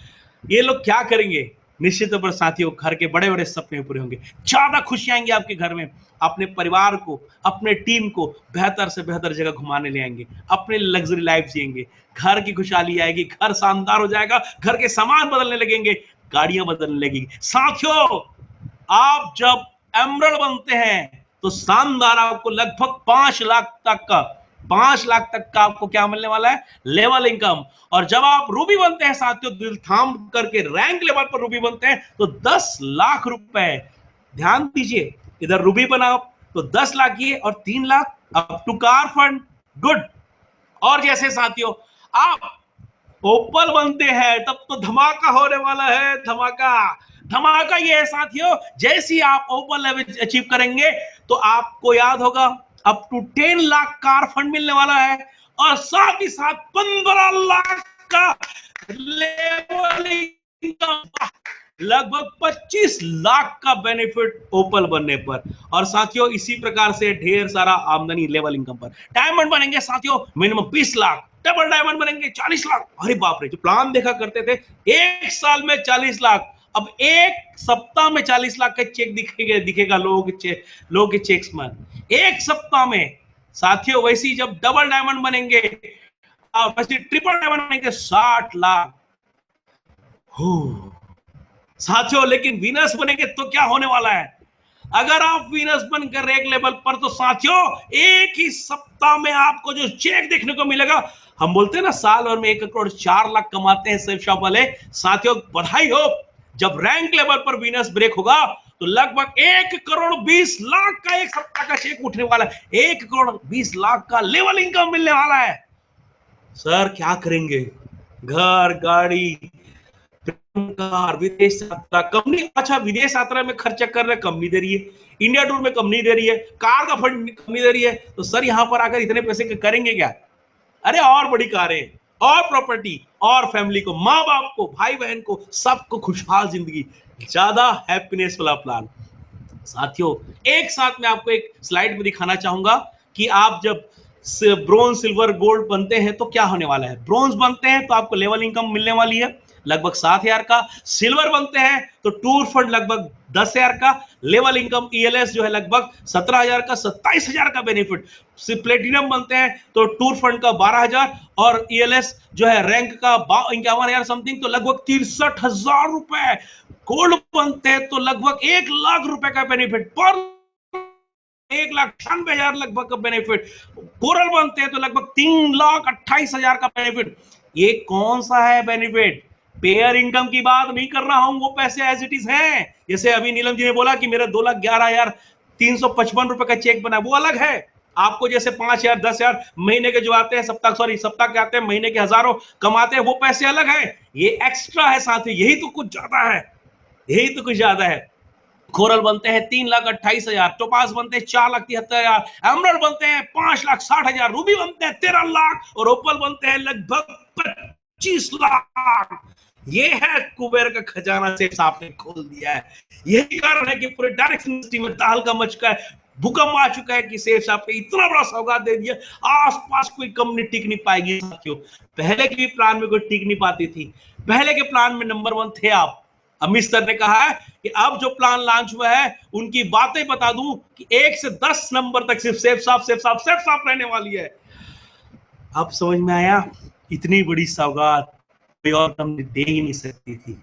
ये लोग क्या करेंगे? निश्चित तौर पर साथियों, घर के बड़े बड़े सपने पूरे होंगे, ज्यादा खुशियां आएंगी आपके घर में, अपने परिवार को, अपने टीम को बेहतर से बेहतर जगह घुमाने ले आएंगे, अपने लग्जरी लाइफ जिएंगे, घर की खुशहाली आएगी, घर शानदार हो जाएगा, घर के सामान बदलने लगेंगे, गाड़ियां बदलने लगेंगी। साथियों, आप जब एमरल्ड बनते हैं तो शानदार आपको लगभग 5 लाख तक का आपको क्या मिलने वाला है, लेवल इनकम। और जब आप रूबी बनते हैं साथियों, दिल थाम करके रैंक लेवल पर रूबी बनते हैं तो 10 लाख रुपए। ध्यान दीजिए, इधर रूबी बनाओ तो 10 लाख ये और 3 lakh up to car fund, good. और जैसे साथियों आप ओपल बनते हैं तब तो धमाका होने वाला है। धमाका ये है साथियों, जैसे आप ओपल लेवल अचीव करेंगे तो आपको याद होगा up to 10 lakh car fund मिलने वाला है और साथ ही साथ 15 लाख का लेवल इनकम, लगभग 25 लाख का बेनिफिट ओपल बनने पर। और साथियों, इसी प्रकार से ढेर सारा आमदनी लेवल इनकम पर। डायमंड बनेंगे साथियों मिनिमम 20 लाख, डबल डायमंड बनेंगे 40 लाख। अरे बाप रे, जो प्लान देखा करते थे 1 साल में 40 लाख, अब 1 सप्ताह में 40 लाख का चेक दिखेगा लोगों के चेक्स में 1 सप्ताह में। साथियों, वैसे जब डबल डायमंड बनेंगे, वैसे ट्रिपल डायमंड बनेंगे 60 लाख। साथियों, लेकिन वीनस बनेंगे तो क्या होने वाला है? अगर आप वीनस बनकर एक लेवल पर, तो साथियों एक ही सप्ताह में आपको जो चेक देखने को मिलेगा, हम बोलते हैं ना साल भर में 1 करोड़ 4 लाख कमाते हैं सेल्फ शॉप वाले। साथियों, बधाई हो, जब रैंक लेवल पर वीनस ब्रेक होगा तो लगभग 1 करोड़ 20 लाख का एक सप्ताह का चेक उठने वाला है। 1 करोड़ 20 लाख का लेवल इनकम मिलने वाला है। सर क्या करेंगे? घर, गाड़ी, विदेश यात्रा कंपनी, अच्छा विदेश यात्रा में खर्चा कर रहे कंपनी दे रही है, इंडिया टूर में कंपनी दे रही है, कार का फंड कंपनी दे रही है, तो सर यहाँ पर आकर इतने पैसे करेंगे क्या? अरे और बड़ी कारें और प्रॉपर्टी और फैमिली को, माँ बाप को, भाई बहन को, सबको खुशहाल जिंदगी, ज्यादा हैप्पीनेस वाला प्लान। साथियों एक साथ में आपको एक स्लाइड में दिखाना चाहूंगा कि आप जब ब्रोंज सिल्वर गोल्ड बनते हैं तो क्या होने वाला है। ब्रोंज बनते हैं तो आपको लेवल इनकम मिलने वाली है लगभग 7,000 का, सिल्वर बनते हैं तो टूर फंड लगभग 10,000 का, लेवल इनकम ELS जो है लगभग 17,000 का, 27,000 का बेनिफिट। प्लेटिनम बनते हैं तो टूर फंड का 12,000 और ELS जो है रैंक का 51,000 समथिंग, तो लगभग 63,000 रुपए। गोल्ड बनते हैं तो लगभग 1 लाख रुपए का बेनिफिट पर 1,98,000 लगभग का बेनिफिट। कोरल बनते हैं तो लगभग 3,28,000 का बेनिफिट। ये कौन सा है बेनिफिट? पेयर इनकम की बात नहीं कर रहा हूं, वो पैसे एज इट इज हैं। जैसे अभी नीलम जी ने बोला कि मेरा 2,11,355 रुपए का चेक बना, वो अलग है। आपको जैसे 5,000 10,000 महीने के जो आते हैं, सप्ताह के आते हैं, महीने के हजारों कमाते हैं, वो पैसे अलग है। ये एक्स्ट्रा है साथियों, यही तो कुछ ज्यादा है, यही तो कुछ ज्यादा है। कोरल बनते हैं 3,28,000, टोपाज बनते हैं 4,73,000, एमरल्ड बनते हैं 5,60,000, रूबी बनते हैं 13 लाख और ओपल बनते हैं लगभग 25 लाख। ये है कुबेर का खजाना से आपने खोल दिया है। यही कारण है कि पूरे डायरेक्ट इंडस्ट्री में दाल का मचका है, भूकंप आ चुका है कि सेठ साहब ने इतना बड़ा सौगात दे दिया, आसपास कोई कंपनी टिक नहीं पाएगी साथियों। पहले के भी प्लान में कोई टिक नहीं पाती थी, पहले के प्लान में नंबर 1 थे आप। अमित सर ने कहा है कि अब जो प्लान लॉन्च हुआ है उनकी बातें बता दूं कि 1 से 10 नंबर तक सिर्फ सेफ साफ रहने वाली है। अब समझ में आया, इतनी बड़ी सौगात कोई और कंपनी दे ही नहीं सकती थी।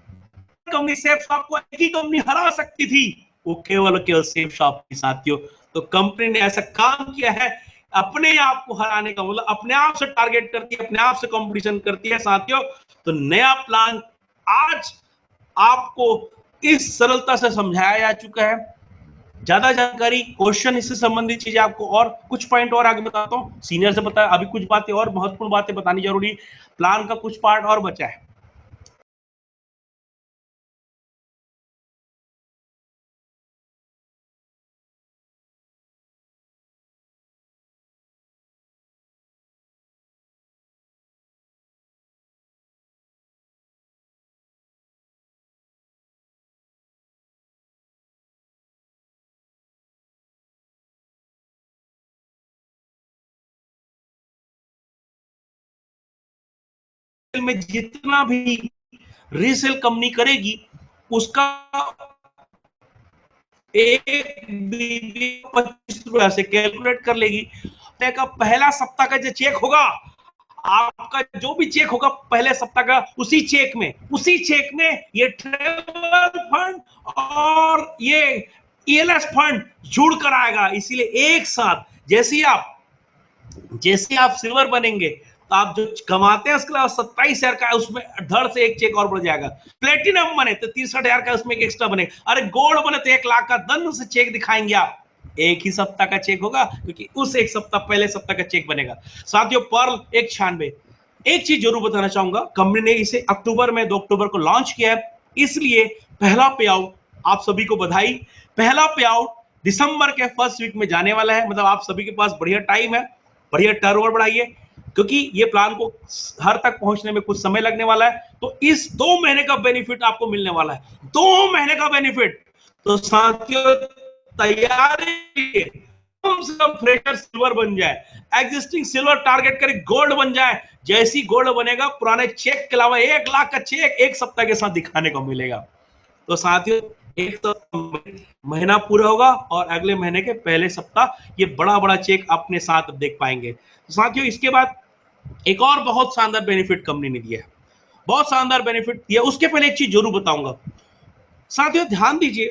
कंपनी सेफ शॉप को एक ही कंपनी हरा सकती थी, वो केवल सेफ शॉप की साथियों। तो कंपनी ने ऐसा काम किया है, अपने आप को हराने का मतलब अपने आप से टारगेट करती है, अपने आप से कंपटीशन करती है साथियों। तो नया प्लान आज आपको इस सरलता से समझाया जा चुका है। ज्यादा जानकारी, क्वेश्चन इससे संबंधित चीजें आपको और कुछ पॉइंट और आगे बताता हूँ, सीनियर से बताया, अभी कुछ बातें और महत्वपूर्ण बातें बतानी जरूरी, प्लान का कुछ पार्ट और बचा है। में जितना भी रीसेल कंपनी करेगी उसका 25 रुपया से कैलकुलेट कर लेगी। का पहला सप्ताह का जो चेक होगा, आपका जो भी चेक होगा पहले सप्ताह का, उसी चेक में ये ट्रेवल फंड और ये ELS फंड जुड़ कर आएगा। इसीलिए एक साथ जैसे आप सिल्वर बनेंगे तो आप जो कमाते हैं उसके अलावा 27,000 का उसमें धड़ से एक चेक और बढ़ जाएगा। प्लेटिनम बने तो 63,000 का उसमें एक एक्स्ट्रा बनेगा। अरे गोल्ड बने तो 1 लाख का दंड से चेक दिखाएंगे आप। एक ही सप्ताह का चेक होगा क्योंकि उस एक सप्ताह पहले सप्ताह का चेक बनेगा। साथियों पर्ल 196, एक चीज जरूर बताना चाहूंगा, कंपनी ने इसे अक्टूबर में 2 अक्टूबर को लॉन्च किया है, इसलिए पहला पे आउट आप सभी को बधाई। पहला पे आउट दिसंबर के फर्स्ट वीक में जाने वाला है, मतलब आप सभी के पास बढ़िया टाइम है, बढ़िया टर्नओवर बढ़ाइए क्योंकि ये प्लान को हर तक पहुंचने में कुछ समय लगने वाला है। तो इस 2 महीने का बेनिफिट आपको मिलने वाला है, 2 महीने का बेनिफिट। तो साथियों तैयारी, कम से कम फ्रेशर सिल्वर बन जाए, एग्जिस्टिंग सिल्वर टारगेट करे गोल्ड बन जाए। जैसी गोल्ड बनेगा पुराने चेक के अलावा 1 लाख का चेक एक सप्ताह के साथ दिखाने को मिलेगा। तो साथियों एक महीना पूरा होगा और अगले महीने के पहले सप्ताह ये बड़ा चेक अपने साथ देख पाएंगे। तो साथियों इसके बाद एक और बहुत शानदार बेनिफिट कंपनी ने दिया है, बहुत शानदार बेनिफिट दिया। उसके पहले एक चीज जरूर बताऊंगा साथियों, ध्यान दीजिए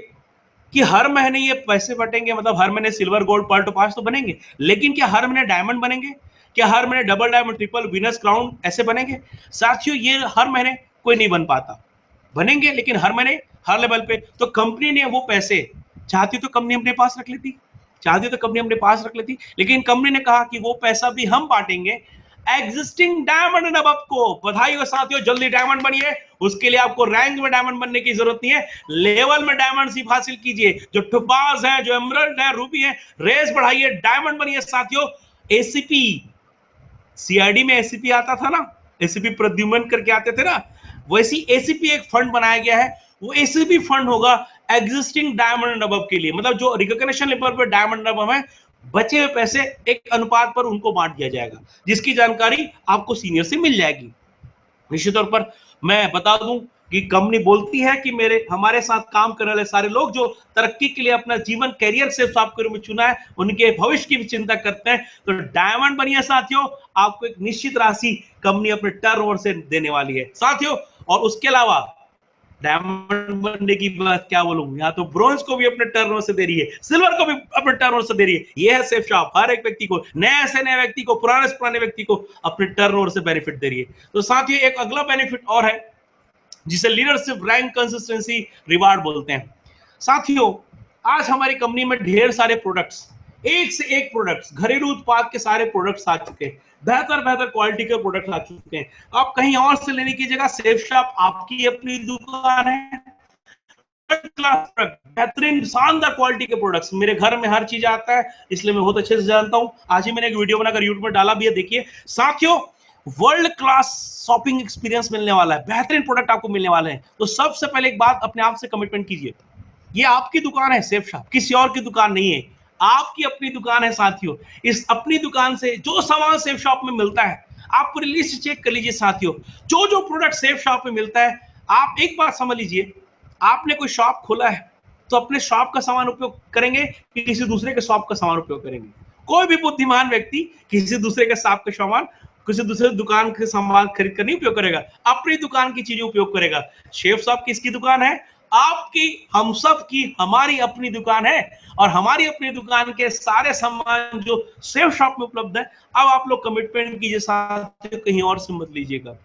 कि हर महीने ये पैसे बटेंगे, मतलब हर महीने सिल्वर गोल्ड पर्ल टोपाज तो बनेंगे, लेकिन क्या हर महीने डायमंड बनेंगे? क्या हर महीने double diamond, triple, Venus, crown ऐसे बनेंगे? साथियों ये हर महीने कोई नहीं बन पाता, बनेंगे लेकिन हर महीने हर लेवल पे। तो कंपनी ने वो पैसे चाहती तो कंपनी अपने पास रख लेती, लेकिन कंपनी ने कहा कि वो पैसा भी हम बांटेंगे, एग्जिस्टिंग डायमंड एंड अबव को। बधाई हो साथियों, जल्दी डायमंड बनिए। उसके लिए आपको रैंक में डायमंड बनने की जरूरत नहीं है, लेवल में डायमंड सिर्फ हासिल कीजिए। जो टोपाज है, जो एमराल्ड है, रूबी है, रेस बढ़ाइए, डायमंड बनिए साथियों। एसीपी, सीआईडी में एसीपी आता था ना, एसीपी प्रद्युमन करके आते थे ना, वैसी एसीपी एक फंड बनाया गया है। वो एसीपी फंड होगा एग्जिस्टिंग डायमंड एंड अबव के लिए, मतलब जो रिकॉग्निशन लेवल पर डायमंड एंड अबव है, बचे हुए पैसे एक अनुपात पर उनको बांट दिया जाएगा, जिसकी जानकारी आपको सीनियर से मिल जाएगी। निश्चित तौर पर मैं बता दूं कि कंपनी बोलती है कि हमारे साथ काम करने वाले सारे लोग जो तरक्की के लिए अपना जीवन कैरियर से सॉफ्टवेयर में चुना है, उनके भविष्य की भी चिंता करते हैं। तो डायमंड बनिए साथियों, आपको एक निश्चित राशि कंपनी अपने टर्नओवर से देने वाली है साथियों। और उसके अलावा डायमंड बनने की बात क्या बोलूं, यहाँ तो ब्रोंज को भी अपने टर्नओवर से दे रही है, सिल्वर को भी अपने टर्नओवर से दे रही है। यह है सेफ शॉप, हर एक व्यक्ति को, नए से नए व्यक्ति को, पुराने से पुराने व्यक्ति को अपने टर्नओवर से बेनिफिट दे रही है। तो साथियों एक अगला बेनिफिट और है जिसे लीडरशिप रैंक कंसिस्टेंसी रिवार्ड बोलते हैं। साथियों आज हमारी कंपनी में ढेर सारे प्रोडक्ट्स, एक से एक प्रोडक्ट्स, घरेलू उत्पाद के सारे प्रोडक्ट्स आ चुके हैं, बेहतर क्वालिटी के प्रोडक्ट्स आ चुके हैं। आप कहीं और से लेने की जगह सेफ शॉप आपकी अपनी दुकान है, बेहतरीन शानदार क्वालिटी के प्रोडक्ट्स। मेरे घर में हर चीज आता है, इसलिए मैं बहुत अच्छे से जानता हूं। आज ही मैंने एक वीडियो बनाकर यूट्यूब में डाला भी है, देखिए साथियों। वर्ल्ड क्लास शॉपिंग एक्सपीरियंस मिलने वाला है, बेहतरीन प्रोडक्ट आपको मिलने वाले हैं। तो सबसे पहले एक बात अपने आप से कमिटमेंट कीजिए, ये आपकी दुकान है सेफ शॉप, किसी और की दुकान नहीं है, आपकी अपनी दुकान है साथियों। इस अपनी दुकान से जो सामान सेफ शॉप में मिलता है, आप पूरी लिस्ट चेक कर लीजिए साथियों। जो जो प्रोडक्ट सेफ शॉप में मिलता है, आप एक बात समझ लीजिए, आपने कोई शॉप खोला है तो अपने शॉप का सामान उपयोग करेंगे कि किसी दूसरे के शॉप का सामान उपयोग करेंगे? कोई भी बुद्धिमान व्यक्ति किसी दूसरे के शॉप के सामान, किसी दूसरे दुकान के सामान खरीद कर नहीं उपयोग करेगा, अपनी दुकान की चीजें उपयोग करेगा। सेफ शॉप किसकी दुकान है? आपकी, हम सब की, हमारी अपनी दुकान है। और हमारी अपनी दुकान के सारे सामान जो सेफ शॉप में उपलब्ध है, अब आप लोग कमिटमेंट कीजिए साथियों, कहीं और से मत लीजिएगा।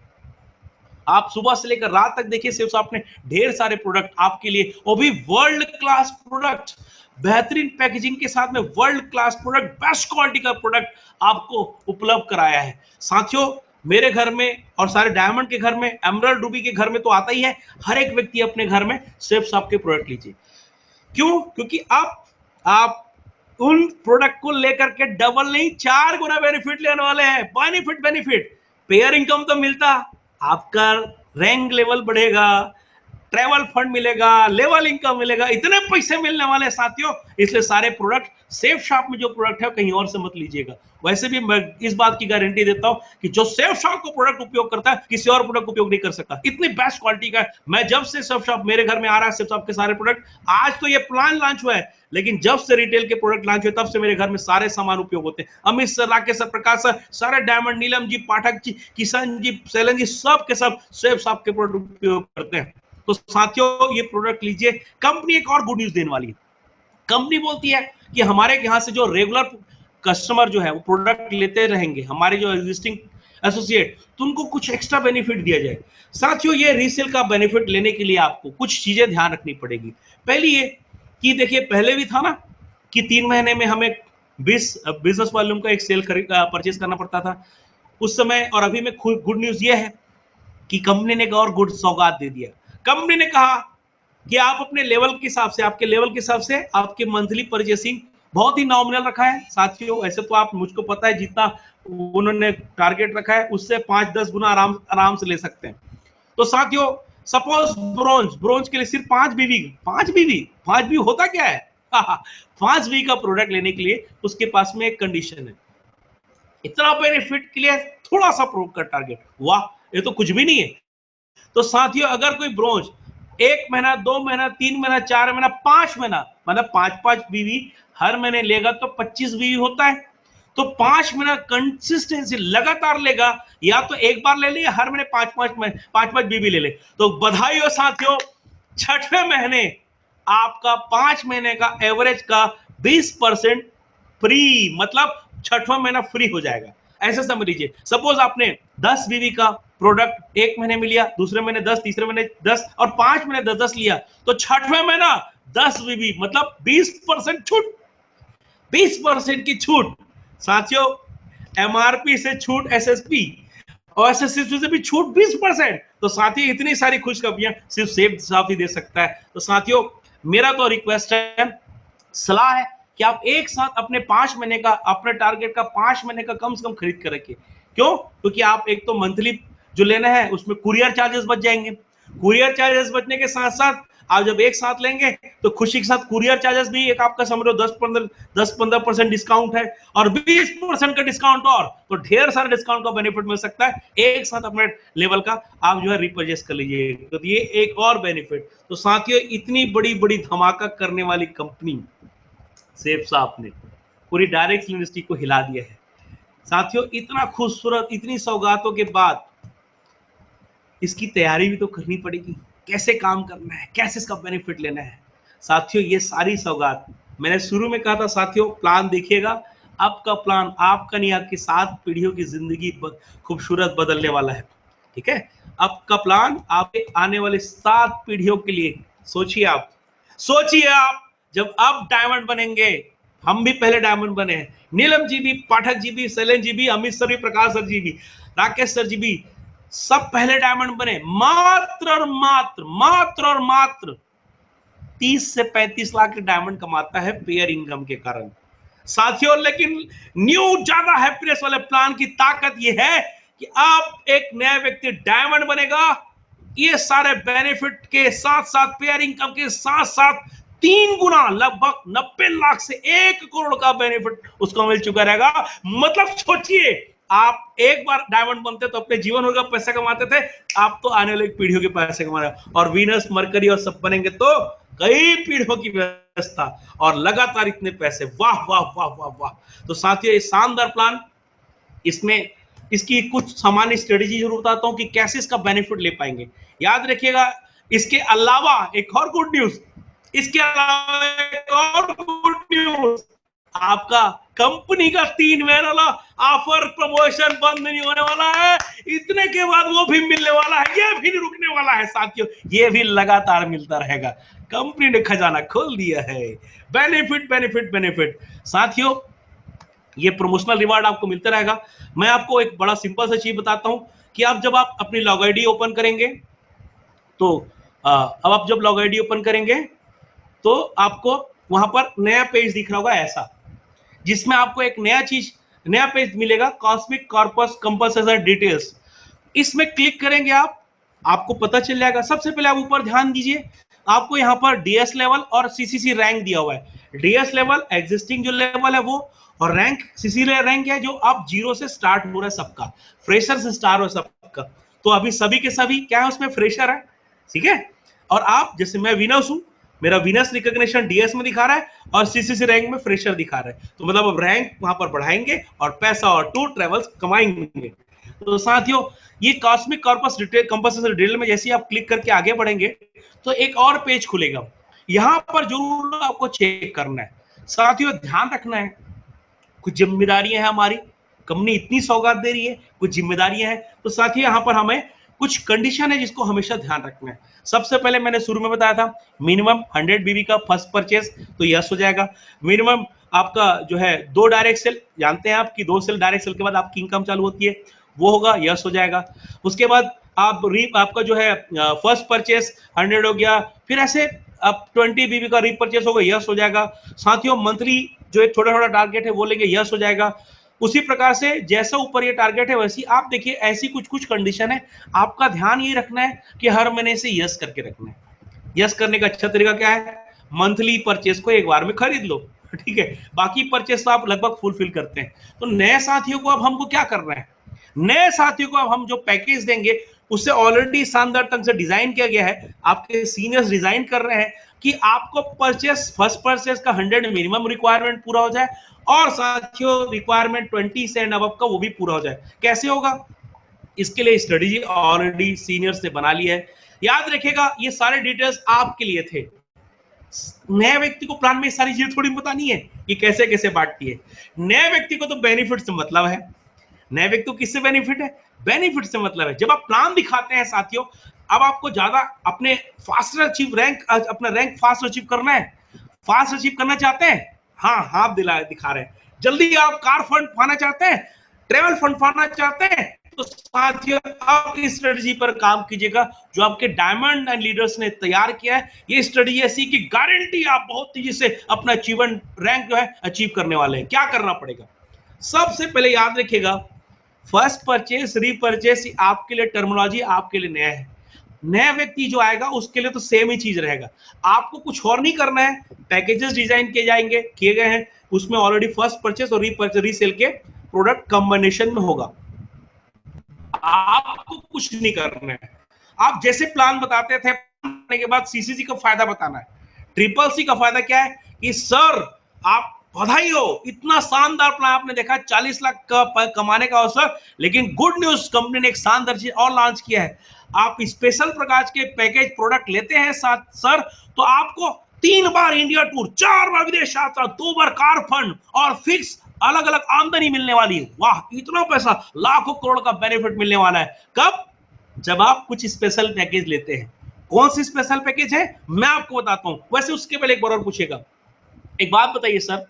आप सुबह से लेकर रात तक देखिए सेफ शॉप ने ढेर सारे प्रोडक्ट आपके लिए, वो भी वर्ल्ड क्लास प्रोडक्ट, बेहतरीन पैकेजिंग के साथ में world class product, best quality का प्रोडक्ट आपको उपलब्ध कराया है साथियों। मेरे घर में और सारे डायमंड के घर में, एमराल्ड रूबी के घर में तो आता ही है। हर एक व्यक्ति अपने घर में सेफ शॉप के प्रोडक्ट लीजिए। क्यों? क्योंकि आप उन प्रोडक्ट को लेकर के डबल नहीं 4 गुना बेनिफिट लेने वाले हैं। बेनिफिट पेयर इनकम तो मिलता, आपका रैंक लेवल बढ़ेगा, ट्रैवल फंड मिलेगा, लेवल इनकम मिलेगा, इतने पैसे मिलने वाले साथियों। इसलिए सारे प्रोडक्ट सेफ शॉप में जो प्रोडक्ट है कहीं और से मत लीजिएगा। वैसे भी मैं इस बात की गारंटी देता हूं कि जो सेफ शॉप को प्रोडक्ट उपयोग करता है, किसी और प्रोडक्ट उपयोग नहीं कर सकता, इतनी बेस्ट क्वालिटी का है। मैं जब से सेफ शॉप मेरे घर में आ रहा है, सेफ शॉप के सारे प्रोडक्ट, आज तो ये प्लान लॉन्च हुआ है, लेकिन जब से रिटेल के प्रोडक्ट लॉन्च हुए तब से मेरे घर में सारे सामान उपयोग होते हैं। अमित सर, राकेश सर, प्रकाश सर, सारे डायमंड, नीलम जी, पाठक जी, किशन जी, सैलन जी, सब के सब सेफ शॉप के प्रोडक्ट उपयोग करते हैं। तो साथियों ये प्रोडक्ट लीजिए। कंपनी एक और गुड न्यूज देने वाली है। कंपनी बोलती है कि हमारे यहाँ से जो रेगुलर कस्टमर जो है वो प्रोडक्ट लेते रहेंगे, हमारे जो एग्जिस्टिंग एसोसिएट, तो उनको कुछ एक्स्ट्रा बेनिफिट दिया जाए। साथियों ये रीसेल का बेनिफिट लेने के लिए आपको कुछ चीजें ध्यान रखनी पड़ेगी। पहली ये कि देखिए, पहले भी था ना कि 3 महीने में हमें 20 बिजनेस वॉल्यूम का एक सेल परचेज करना पड़ता था उस समय। और अभी में गुड न्यूज ये है कि कंपनी ने एक और गुड सौगात दे दिया। कंपनी ने कहा कि आप अपने लेवल के हिसाब से, आपके लेवल के हिसाब से आपके मंथली परचेसिंग बहुत ही नॉमिनल रखा है साथियों। ऐसे तो आप, मुझको पता है जितना उन्होंने टारगेट रखा है उससे 5-10 गुना आराम से ले सकते हैं। तो साथियों सपोज ब्रोंज के लिए सिर्फ 5 बीवी होता क्या है 5 बीवी का प्रोडक्ट लेने के लिए उसके पास में एक कंडीशन है। इतना बेनिफिट के लिए थोड़ा सा प्रूव का टारगेट, वाह ये तो कुछ भी नहीं है। तो साथियों अगर कोई ब्रोंज 1 महीना, 2 महीना, 3 महीना, 4 महीना, 5 महीना, मतलब 5-5 बीवी हर महीने लेगा तो 25 बीवी होता है। तो 5 महीना कंसिस्टेंसी लगातार लेगा, या तो एक बार ले ले, हर महीने 5-5 बीवी ले ले। तो बधाई हो साथियों, 6वें महीने आपका 5 महीने का एवरेज का 20% फ्री, मतलब 6वां महीना फ्री हो जाएगा। ऐसे समझ लीजिए, सपोज आपने 10 बीवी का प्रोडक्ट 1 महीने में लिया, दूसरे महीने 10, तीसरे महीने 10 और 5 महीने 10 लिया, तो 6वें महीना 10 बीवी, मतलब 20% छूट, 20% की छूट। साथियों MRP से छूट SSP और SSP से भी छूट 20%। तो साथियों इतनी सारी खुशखबरियां सिर्फ सेफ साफ ही दे सकता है। तो साथियों मेरा तो रिक्वेस्ट है, सलाह है कि आप एक साथ अपने 5 महीने का, अपने टारगेट का 5 महीने का कम से कम खरीद कर रखिए। क्यों? क्योंकि आप एक तो मंथली जो लेना है उसमें कुरियर चार्जेस बच जाएंगे। कुरियर चार्जेस बचने के साथ साथ आप जब एक साथ लेंगे तो खुशी के साथ कुरियर चार्जेस भी एक आपका समझो 10-15% डिस्काउंट है और 20% का डिस्काउंट और, तो ढेर सारे डिस्काउंट का बेनिफिट मिल सकता है। एक साथ अपने लेवल का आप जो है रिपर्चेस कर लीजिए, तो ये एक और बेनिफिट। तो साथियों इतनी बड़ी बड़ी धमाका करने वाली कंपनी सेफ साफ ने पूरी डायरेक्ट यूनिवर्सिटी को हिला दिया है। साथियों इतना खूबसूरत, इतनी सौगातों के बाद इसकी तैयारी भी तो करनी पड़ेगी। कैसे काम करना है, कैसे इसका बेनिफिट लेना है। साथियों ये सारी सौगात मैंने शुरू में कहा था, साथियों प्लान देखिएगा, आपका प्लान आपका नहीं आपकी 7 पीढ़ियों की जिंदगी खूबसूरत बदलने वाला है। ठीक है, आपका प्लान आपके आने वाले 7 पीढ़ियों के लिए। सोचिए आप जब आप डायमंड बनेंगे, हम भी पहले डायमंड बने हैं, नीलम जी भी, पाठक जी भी, शैलेन जी भी, अमित सर भी, प्रकाश सर जी भी, राकेश सर जी भी, सब पहले डायमंड बने। मात्र और मात्र 30 से 35 लाख के डायमंड कमाता है पेयर इनकम के कारण। साथियों लेकिन न्यू ज्यादा हैप्पीनेस वाले प्लान की ताकत यह है कि आप एक नया व्यक्ति डायमंड बनेगा, ये सारे बेनिफिट के साथ साथ, पेयर इनकम के साथ साथ 3 गुना, लगभग 90 लाख से 1 करोड़ का बेनिफिट उसको मिल चुका रहेगा। मतलब सोचिए, आप एक बार डायमंड बनते तो अपने जीवन भर का पैसा कमाते थे, आप तो आने वाली पीढ़ियों के पैसे कमा रहे हैं। और वीनस, मरकरी और सब बनेंगे तो कई पीढ़ियों की व्यवस्था और लगातार इतने पैसे। वाह वाह वाह वाह वाह। तो साथियों ये शानदार प्लान, इसमें इसकी कुछ सामान्य स्ट्रेटेजी जरूर बताता हूं कि कैसे इसका बेनिफिट ले पाएंगे। याद रखिएगा, इसके अलावा एक और गुड न्यूज, आपका कंपनी का 3 महीने वाला ऑफर प्रमोशन बंद नहीं होने वाला है। इतने के बाद वो भी मिलने वाला है, ये भी नहीं रुकने वाला है साथियों, ये भी लगातार मिलता रहेगा। कंपनी ने खजाना खोल दिया है। Benefit benefit benefit. साथियों ये प्रमोशनल रिवार्ड आपको मिलता रहेगा। मैं आपको एक बड़ा सिंपल सा चीज बताता हूं कि जब आप अपनी लॉग आईडी ओपन करेंगे तो अब आप जब लॉग आईडी ओपन करेंगे तो आपको वहां पर नया पेज दिख रहा होगा ऐसा, जिसमें आपको एक नया पेज मिलेगा, कॉस्मिक कॉर्पस कंपनसेशन डिटेल्स। इसमें क्लिक करेंगे आपको पता चल जाएगा। सबसे पहले आप ऊपर ध्यान दीजिए, आपको यहाँ पर डीएस लेवल और सीसीसी रैंक दिया हुआ है। डीएस लेवल एग्जिस्टिंग जो लेवल है वो, और रैंक सीसी रैंक है जो आप 0 से स्टार्ट हो रहा है सबका, फ्रेशर से स्टार्ट हो सबका। तो अभी सभी के सभी क्या है, उसमें फ्रेशर है। ठीक है, और आप जैसे मैं विनस हूं, मेरा विनस रिकॉग्निशन डीएस में दिखा रहा है और सीसीसी रैंक में फ्रेशर दिखा रहा है। तो मतलब अब रैंक वहां पर बढ़ाएंगे और पैसा और टूर ट्रेवल्स कमाएंगे। तो साथियों ये cosmic corpus detail compensation detail में जैसे आप क्लिक करके आगे बढ़ेंगे तो एक और पेज खुलेगा। यहां पर जरूर आपको चेक करना है। साथियों ध्यान रखना है, कुछ जिम्मेदारियां हैं हमारी, कंपनी इतनी सौगात दे रही है, कुछ जिम्मेदारियां हैं। तो साथियों यहाँ पर हमें कुछ कंडीशन है जिसको हमेशा ध्यान रखना है। सबसे पहले मैंने शुरू में बताया था, मिनिमम 100 बीबी का फर्स्ट परचेज, तो यस हो जाएगा। मिनिमम आपका जो है 2 डायरेक्ट सेल, जानते हैं आप कि 2 सेल डायरेक्ट सेल के बाद आपकी इनकम चालू होती है, वो होगा, यस हो जाएगा। उसके बाद आपका जो है फर्स्ट परचेज 100 हो गया, फिर ऐसे अब 20 बीबी का रीपरचेस होगा, यस हो जाएगा। साथियों मंथली जो एक छोटा छोटा टारगेट है वो लेंगे, यस हो जाएगा। उसी प्रकार से जैसा ऊपर ये टारगेट है वैसी आप देखिए ऐसी कुछ कंडीशन है, आपका ध्यान ये रखना है कि हर महीने से यस करके रखना है। यस करने का अच्छा तरीका क्या है, मंथली परचेस को एक बार में खरीद लो, ठीक है, बाकी परचेस तो आप लगभग फुलफिल करते हैं। तो नए साथियों को अब हमको क्या करना है, नए साथियों को अब हम जो पैकेज देंगे उससे ऑलरेडी शानदार ढंग से डिजाइन किया गया है, आपके सीनियर्स डिजाइन कर रहे हैं कि आपको परचेस फर्स्ट परचेस का 100 मिनिमम रिक्वायरमेंट पूरा हो जाए और साथियों रिक्वायरमेंट 20 से एंड अबव का वो भी पूरा हो जाए। कैसे होगा, इसके लिए स्ट्रेटेजी ऑलरेडी सीनियर्स ने बना ली है। याद रखिएगा ये सारे डिटेल्स आपके लिए थे, नए व्यक्ति को प्लान में सारी चीजें थोड़ी बतानी है कि कैसे कैसे बांटती है। नए व्यक्ति को तो बेनिफिट से मतलब है, नए व्यक्ति को किससे बेनिफिट है, बेनिफिट से मतलब है। जब आप प्लान दिखाते हैं साथियों, अब आपको ज्यादा अपने फास्टर अचीव रैंक, अपना रैंक फास्ट अचीव करना है, फास्ट अचीव करना चाहते हैं, हाँ दिखा रहे हैं। जल्दी आप कार फंड पाना चाहते हैं, ट्रेवल फंड पाना चाहते हैं तो साथियों आप इस स्ट्रेटजी पर काम कीजिएगा जो आपके डायमंड एंड लीडर्स ने तैयार किया है। ये स्ट्रेटजी ऐसी कि गारंटी आप बहुत तेजी से अपना अचीवमेंट रैंक जो है अचीव करने वाले हैं। क्या करना पड़ेगा? सबसे पहले याद रखिएगा, फर्स्ट परचेस, रीपरचेस आपके लिए टर्मिनोलॉजी आपके लिए नया है। नया व्यक्ति जो आएगा उसके लिए तो सेम ही चीज रहेगा, आपको कुछ और नहीं करना है। पैकेजेस डिजाइन किए गए हैं, उसमें ऑलरेडी फर्स्ट परचेस और रीसेल के प्रोडक्ट कॉम्बिनेशन में होगा। आपको कुछ नहीं करना है, आप जैसे प्लान बताते थे के बाद सीसीसी का फायदा बताना है। ट्रिपल सी का फायदा क्या है कि सर आप बधाई हो, इतना शानदार प्लान आपने देखा, 40 लाख का कमाने का अवसर। लेकिन गुड न्यूज, कंपनी ने एक शानदार चीज और लॉन्च किया है। आप स्पेशल प्रकार के पैकेज प्रोडक्ट लेते हैं साथ सर, तो आपको 3 बार इंडिया टूर, 4 बार विदेश यात्रा, 2 बार कार फंड और फिक्स अलग अलग आमदनी मिलने वाली है। वाह, इतना पैसा, लाखों करोड़ का बेनिफिट मिलने वाला है। कब? जब आप कुछ स्पेशल पैकेज लेते हैं। कौन सी स्पेशल पैकेज है मैं आपको बताता हूं। वैसे उसके पहले एक बार और पूछेगा, एक बात बताइए सर,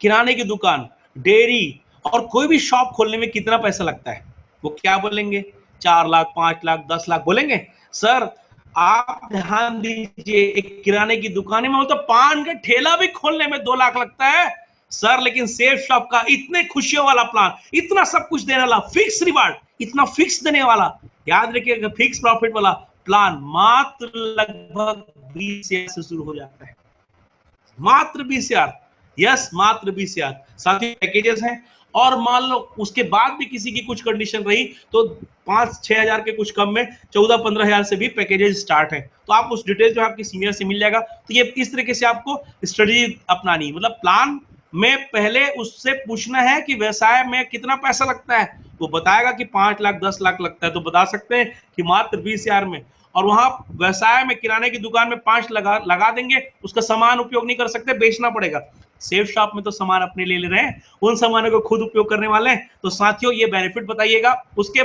किराने की दुकान, डेयरी और कोई भी शॉप खोलने में कितना पैसा लगता है? वो क्या बोलेंगे? 4 लाख, 5 लाख, 10 लाख बोलेंगे। सर आप ध्यान दीजिए, एक किराने की दुकान में मतलब पान का ठेला भी खोलने में 2 लाख लगता है सर। लेकिन सेफ शॉप का इतने खुशियों वाला प्लान, इतना सब कुछ देने वाला, फिक्स रिवार्ड, इतना फिक्स देने वाला, याद रखिएगा, फिक्स प्रॉफिट वाला प्लान मात्र लगभग 20,000 से शुरू हो जाता है। मात्र 20,000, यस मात्र 20,000। साथ ही पैकेजेस हैं, और मान लो उसके बाद भी किसी की कुछ कंडीशन रही तो 5-6 हजार के कुछ कम में 14-15 हजार से भी पैकेजेस स्टार्ट है। तो आप उस डिटेल जो आपकी सीनियर से मिल जाएगा। तो ये इस तरीके से आपको स्ट्रेटजी अपनानी, मतलब प्लान में पहले उससे पूछना है कि व्यवसाय में कितना पैसा लगता है। वो बताएगा कि 5 लाख 10 लाख लगता है, तो बता सकते हैं कि मात्र 20,000 में। और वहां व्यवसाय में किराने की दुकान में 5 लगा देंगे, उसका सामान उपयोग नहीं कर सकते, बेचना पड़ेगा। सेफ शॉप में तो सामान अपने ले रहे हैं, उन सामानों को खुद उपयोग करने वाले हैं। तो साथियों ये बेनिफिट बताइएगा। उसके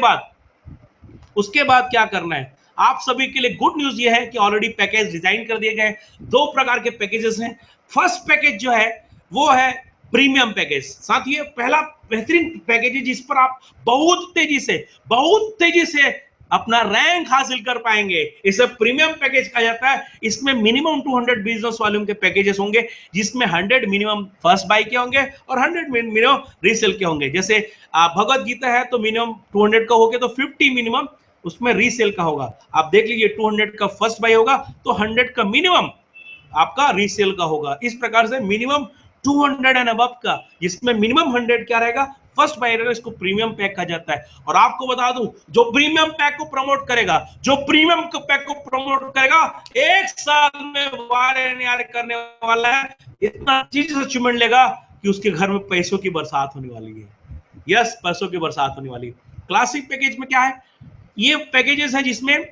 बाद क्या करना है? आप सभी के लिए गुड न्यूज ये है कि ऑलरेडी पैकेज डिजाइन कर दिए गए। 2 प्रकार के पैकेजेस हैं। फर्स्ट पैकेज जो है वो है प्रीमियम पैकेज। साथियों पहला बेहतरीन पैकेज है जिस पर आप बहुत तेजी से अपना रैंक हासिल कर पाएंगे। इसे प्रीमियम पैकेज कहा जाता है। इसमें मिनिमम 200 बिजनेस वॉल्यूम के पैकेजेस होंगे, जिसमें 100 मिनिमम फर्स्ट बाय के होंगे और 100 मिनिमम रीसेल के होंगे। जैसे भगवत गीता है तो मिनिमम 200 का होगा, तो 50 मिनिमम उसमें रीसेल का होगा। आप देख लीजिए, 200 का फर्स्ट बाय होगा तो 100 का मिनिमम आपका रीसेल का होगा। इस प्रकार से मिनिमम 200 एंड अबव का, जिसमें मिनिमम 100 क्या रहेगा, फर्स्ट बाय रहेगा, इसको प्रीमियम पैक कहा जाता है। और आपको बता दूं, जो प्रीमियम पैक को प्रमोट करेगा, 1 साल में वारे करने वाला है, इतना चीज अचीवमेंट लेगा कि उसके घर में पैसों की बरसात होने वाली है। यस, पैसों की बरसात होने वाली है। क्लासिक पैकेज में क्या है? ये पैकेजेस है जिसमें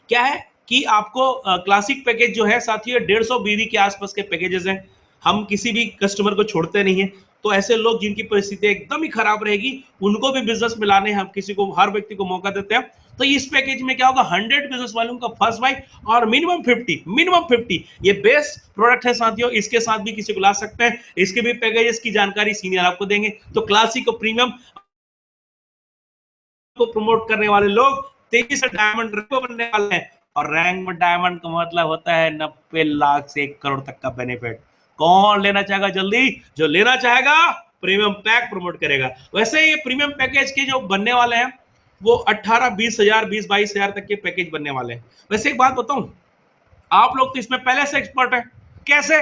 क्या है कि आपको क्लासिक पैकेज जो है साथियों 150 बीवी के आसपास के पैकेजेस हैं। हम किसी भी कस्टमर को छोड़ते नहीं है। तो ऐसे लोग जिनकी परिस्थिति एकदम ही खराब रहेगी, उनको भी बिजनेस में लाने हम किसी को, हर व्यक्ति को मौका देते हैं। तो इस पैकेज में क्या होगा, 100 बिजनेस वालों का फर्स्ट बाय और मिनिमम 50। ये बेस्ट प्रोडक्ट है साथियों, इसके साथ भी किसी को ला सकते हैं। इसके भी पैकेजेस की जानकारी सीनियर आपको देंगे। तो क्लासिक और प्रीमियम को प्रमोट करने वाले लोग तेजी से डायमंड रैंक बनने वाले हैं। और रैंक में डायमंड का मतलब होता है 90 लाख से 1 करोड़ तक का बेनिफिट। कौन लेना चाहेगा? जल्दी जो लेना चाहेगा प्रीमियम पैक प्रमोट करेगा। वैसे ये प्रीमियम पैकेज के जो बनने वाले हैं वो 18-20 हजार, 20-22 हजार तक के पैकेज बनने वाले हैं। वैसे एक बात बताऊं, आप लोग तो इसमें पहले से एक्सपर्ट हैं। कैसे?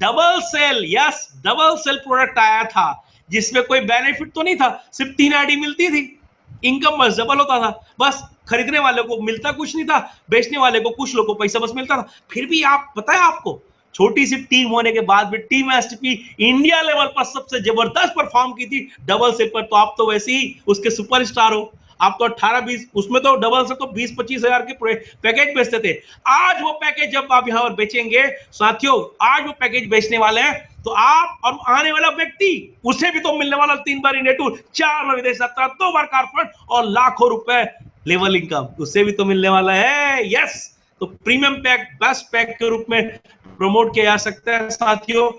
Double sale, yes double sale product आया था जिसमें कोई बेनिफिट तो नहीं था, सिर्फ 3 आईडी मिलती थी, इनकम बस डबल होता था। बस खरीदने वाले को मिलता कुछ नहीं था, बेचने वाले को कुछ लोगों को पैसा बस मिलता था। फिर भी आप पता है, आपको छोटी सी टीम होने के बाद भी टीम एसटीपी इंडिया लेवल पर सबसे जबरदस्त परफॉर्म की थी डबल सेल पर। तो आप तो वैसे ही उसके सुपरस्टार हो। आप तो 18-20, उसमें तो डबल से तो 20-25 हजार के पैकेज बेचते थे। आज वो पैकेज जब आप यहाँ पर बेचेंगे साथियों, आज वो पैकेज बेचने वाले हैं, तो आप और आने वाला व्यक्ति, उसे भी तो मिलने वाला 3 बार इंडिया टूर, 4 बार विदेश यात्रा, 2 बार कार फंड और लाखों रुपए लेवल इनकम, उससे भी तो मिलने वाला है। यस, तो प्रीमियम पैक बेस्ट पैक के रूप में प्रमोट किया जा सकता है साथियों।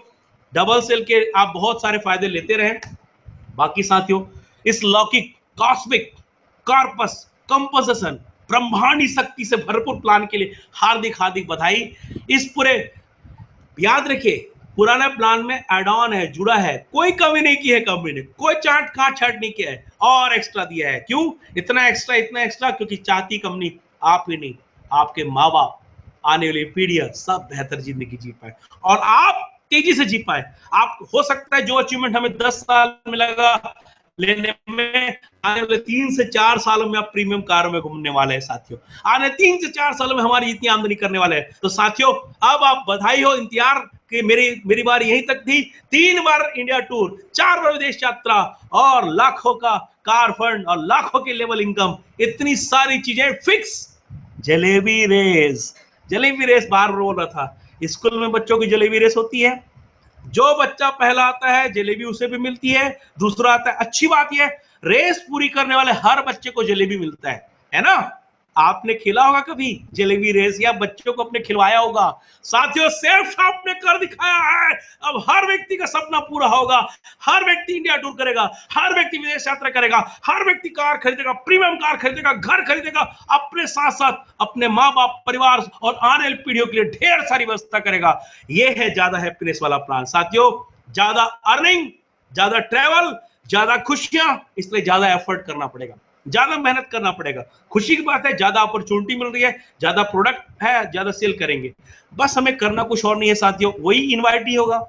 डबल सेल के आप बहुत सारे फायदे लेते रहे। बाकी साथियों, इस लौकिक, कॉस्मिक, कॉर्पस, कंपोजिशन, ब्रह्मांडी शक्ति से भरपूर प्लान के लिए हार्दिक हार्दिक बधाई। इस पूरे, याद रखिए, पुराना प्लान में एड ऑन है, जुड़ा है, कोई कमी नहीं की है कंपनी ने, कोई चाट काट छाट नहीं किया है और एक्स्ट्रा दिया है। क्यों इतना एक्स्ट्रा? क्योंकि चाहती कंपनी आप ही नहीं, आपके माँ बाप, आने वाली पीढ़ियां सब बेहतर जिंदगी जी पाए और आप तेजी से जी पाए। आप, हो सकता है जो अचीवमेंट हमें 10 साल में लगा लेने में, आने वाले 3 से 4 सालों में आप प्रीमियम कारों में घूमने वाले हैं साथियों। आने 3 से 4 सालों में हमारी इतनी आमदनी करने वाले हैं। तो साथियों, अब आप बधाई हो, इंतजार कि मेरी बार यहीं तक थी। 3 बार इंडिया टूर, 4 बार विदेश यात्रा और लाखों का कार फंड और लाखों की लेवल इनकम, इतनी सारी चीजें फिक्स। जलेबी रेस बार बोल रहा था, स्कूल में बच्चों की जलेबी रेस होती है, जो बच्चा पहला आता है जलेबी उसे भी मिलती है, दूसरा आता है। अच्छी बात यह, रेस पूरी करने वाले हर बच्चे को जलेबी मिलता है ना? आपने खेला होगा कभी जलेबी रेस या बच्चों को अपने खिलवाया होगा। साथियों, सेल्फ आपने कर दिखाया है। अब हर व्यक्ति का सपना पूरा होगा, हर व्यक्ति इंडिया टूर करेगा, हर व्यक्ति विदेश यात्रा करेगा, हर व्यक्ति कार खरीदेगा, प्रीमियम कार खरीदेगा, घर खरीदेगा, अपने साथ साथ अपने माँ बाप, परिवार और आने वाली पीढ़ियों के लिए ढेर सारी व्यवस्था करेगा। यह है ज्यादा हैप्पीनेस वाला प्लान साथियों। ज्यादा अर्निंग, ज्यादा ट्रैवल, ज्यादा खुशियां, इसलिए ज्यादा एफर्ट करना पड़ेगा, ज्यादा मेहनत करना पड़ेगा। खुशी की बात है, ज्यादा अपॉर्चुनिटी मिल रही है, ज्यादा प्रोडक्ट है, ज्यादा सेल करेंगे। बस हमें करना कुछ और नहीं है साथियों, वही इनवाइट ही होगा,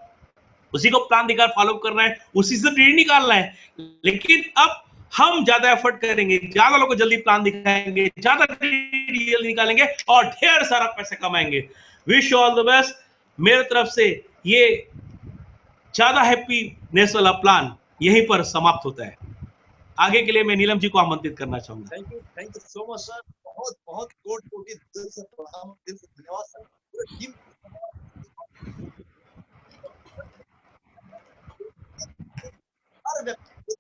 उसी को प्लान दिखा फॉलो करना है, उसी से रीड निकालना है। लेकिन अब हम ज्यादा एफर्ट करेंगे, ज्यादा लोगों को जल्दी प्लान दिखाएंगे, ज्यादा रीड निकालेंगे और ढेर सारा पैसा कमाएंगे। Wish all the best. मेरे तरफ से ये ज्यादा हैप्पीनेस वाला प्लान यहीं पर समाप्त होता है। आगे के लिए मैं नीलम जी को आमंत्रित करना चाहूंगा। Thank you so much sir, बहुत बहुत कोटि दिल से प्रणाम, दिल से धन्यवाद सर, पूरे टीम हर व्यक्ति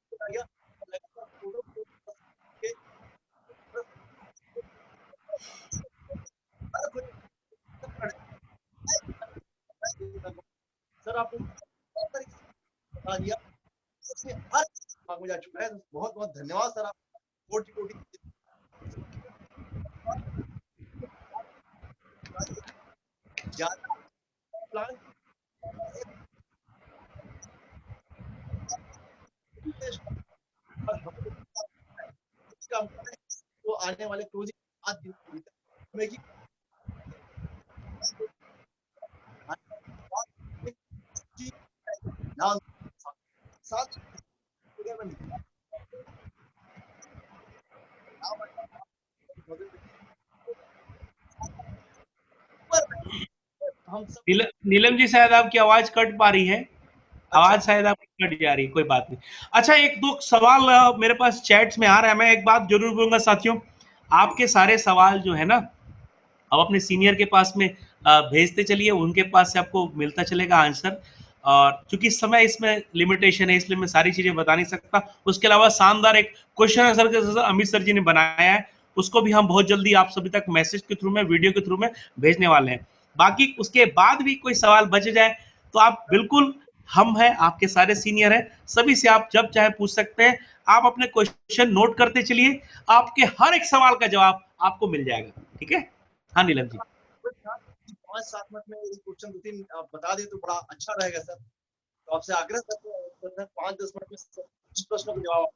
सर आपने बता दिया, हर दिमाग में जा चुका है। बहुत बहुत धन्यवाद सर, आप कोटि कोटि ज्यादा प्लान तो आने वाले क्लोजिंग 7 दिन हमें साथ नीलम जी, शायद आपकी आवाज कट पा रही है, आवाज शायद आपकी कट जा रही है, कोई बात नहीं। अच्छा, एक दो सवाल मेरे पास चैट्स में आ रहा है, मैं एक बात जरूर बोलूंगा साथियों, आपके सारे सवाल जो है ना, आप अपने सीनियर के पास में भेजते चलिए, उनके पास से आपको मिलता चलेगा आंसर। और चूंकि समय इसमें लिमिटेशन है, इसलिए मैं सारी चीजें बता नहीं सकता। उसके अलावा शानदार एक क्वेश्चन आंसर के अमित सर जी ने बनाया है, उसको भी हम बहुत जल्दी आप सभी तक मैसेज के थ्रू में, वीडियो के थ्रू में भेजने वाले हैं। बाकी उसके बाद भी कोई सवाल बच जाए तो आप बिल्कुल, हम हैं आपके सारे सीनियर हैं, सभी से आप जब चाहे पूछ सकते हैं। आप अपने क्वेश्चन नोट करते चलिए, आपके हर एक सवाल का जवाब आपको मिल जाएगा। ठीक है? हाँ नीलम जी, 5-7 मिनट में क्वेश्चन 2-3 आप बता दें तो बड़ा अच्छा रहेगा सर। तो आपसे आग्रह करते हैं 5-10 मिनट में कुछ प्रश्नों के जवाब,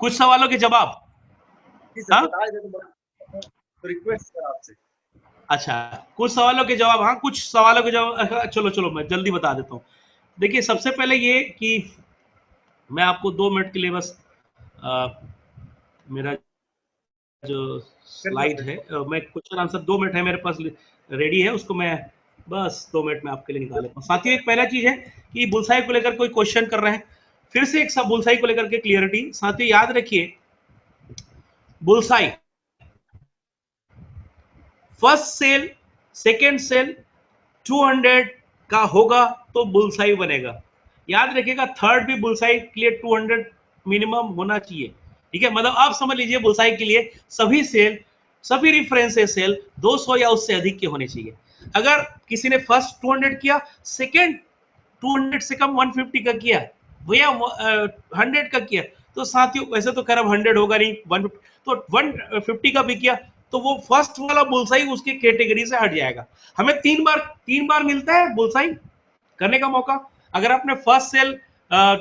कुछ सवालों के जवाब बता दें तो रिक्वेस्ट है आपसे। अच्छा, कुछ सवालों के जवाब, हाँ कुछ सवालों के जवाब, चलो मैं जल्दी बता देता हूँ। देखिए, सबसे पहले ये कि मैं आपको 2 मिनट के लिए बस मेरा जो स्लाइड है, मैं क्वेश्चन आंसर 2 मिनट है मेरे पास रेडी है, उसको मैं बस 2 मिनट में आपके लिए निकाल लेता हूँ। साथियों, एक पहला चीज है कि बुलसाई को लेकर कोई क्वेश्चन कर रहे हैं, फिर से एक सब बुलसाई को लेकर के क्लियरिटी। साथियों याद रखिए, bullseye first sale, second sale 200 का होगा तो बुलसाई बनेगा। याद रखिएगा, थर्ड भी बुलसाई के लिए 200 मिनिमम होना चाहिए। ठीक है, मतलब आप समझ लीजिए, बुलसाई के लिए सभी सेल, सभी रेफरेंस सेल 200 या उससे अधिक के होने चाहिए। अगर किसी ने फर्स्ट 200 किया, सेकेंड 200 से कम 150 का किया, भैया 100 का किया, तो साथियों वैसे तो खैर अब 100 होगा नहीं, 150, तो 150 का भी किया तो वो फर्स्ट वाला बुलसाई उसकी कैटेगरी से हट जाएगा। हमें 3 बार मिलता है बुलसाई करने का मौका। अगर आपने फर्स्ट सेल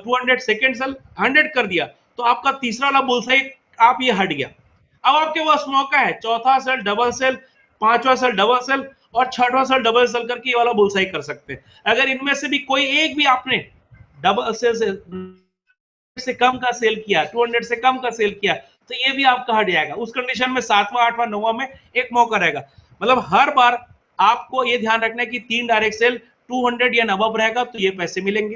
200, सेकेंड सेल 100 कर दिया तो आपका तीसरा वाला बुलसाई आप ये हट गया। अब आपके पास मौका है चौथा सेल डबल सेल, पांचवा सेल डबल सेल और छठवां सेल डबल सेल करके ये वाला बुलसाई कर सकते हैं। अगर इनमें से भी कोई एक भी आपने डबल सेल से कम का सेल किया, 200 से कम का सेल किया, तो ये भी आपका हट जाएगा। उस कंडीशन में 7वां 8वां 9वां में एक मौका रहेगा। मतलब हर बार आपको ये ध्यान रखना है कि 3 डायरेक्ट सेल 200 या अबव रहेगा तो ये पैसे मिलेंगे,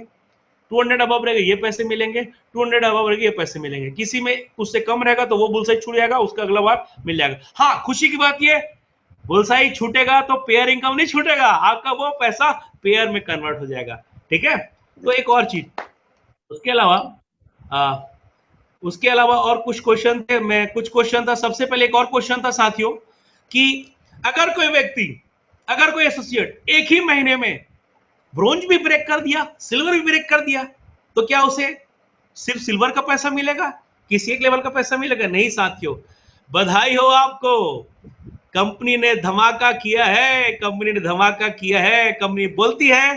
200 अबव रहेगा ये पैसे मिलेंगे, 200 अबव रहेगा ये पैसे मिलेंगे। किसी में उससे कम रहेगा तो वो बुलसाई छूट जाएगा, उसका अगला बार मिल जाएगा। हाँ, खुशी की बात ये, बुलसाई छूटेगा तो पेयर इनकम नहीं छूटेगा, आपका वो पैसा पेयर में कन्वर्ट हो जाएगा। ठीक है, तो एक और चीज उसके अलावा और कुछ क्वेश्चन थे, मैं कुछ क्वेश्चन था। सबसे पहले एक और क्वेश्चन था साथियों कि अगर कोई व्यक्ति, अगर कोई एसोसिएट एक ही महीने में ब्रोंज भी ब्रेक कर दिया, सिल्वर भी ब्रेक कर दिया, तो क्या उसे सिर्फ सिल्वर का पैसा मिलेगा, किसी एक लेवल का पैसा मिलेगा? नहीं साथियों, बधाई हो आपको, कंपनी ने धमाका किया है, कंपनी ने धमाका किया है। कंपनी बोलती है,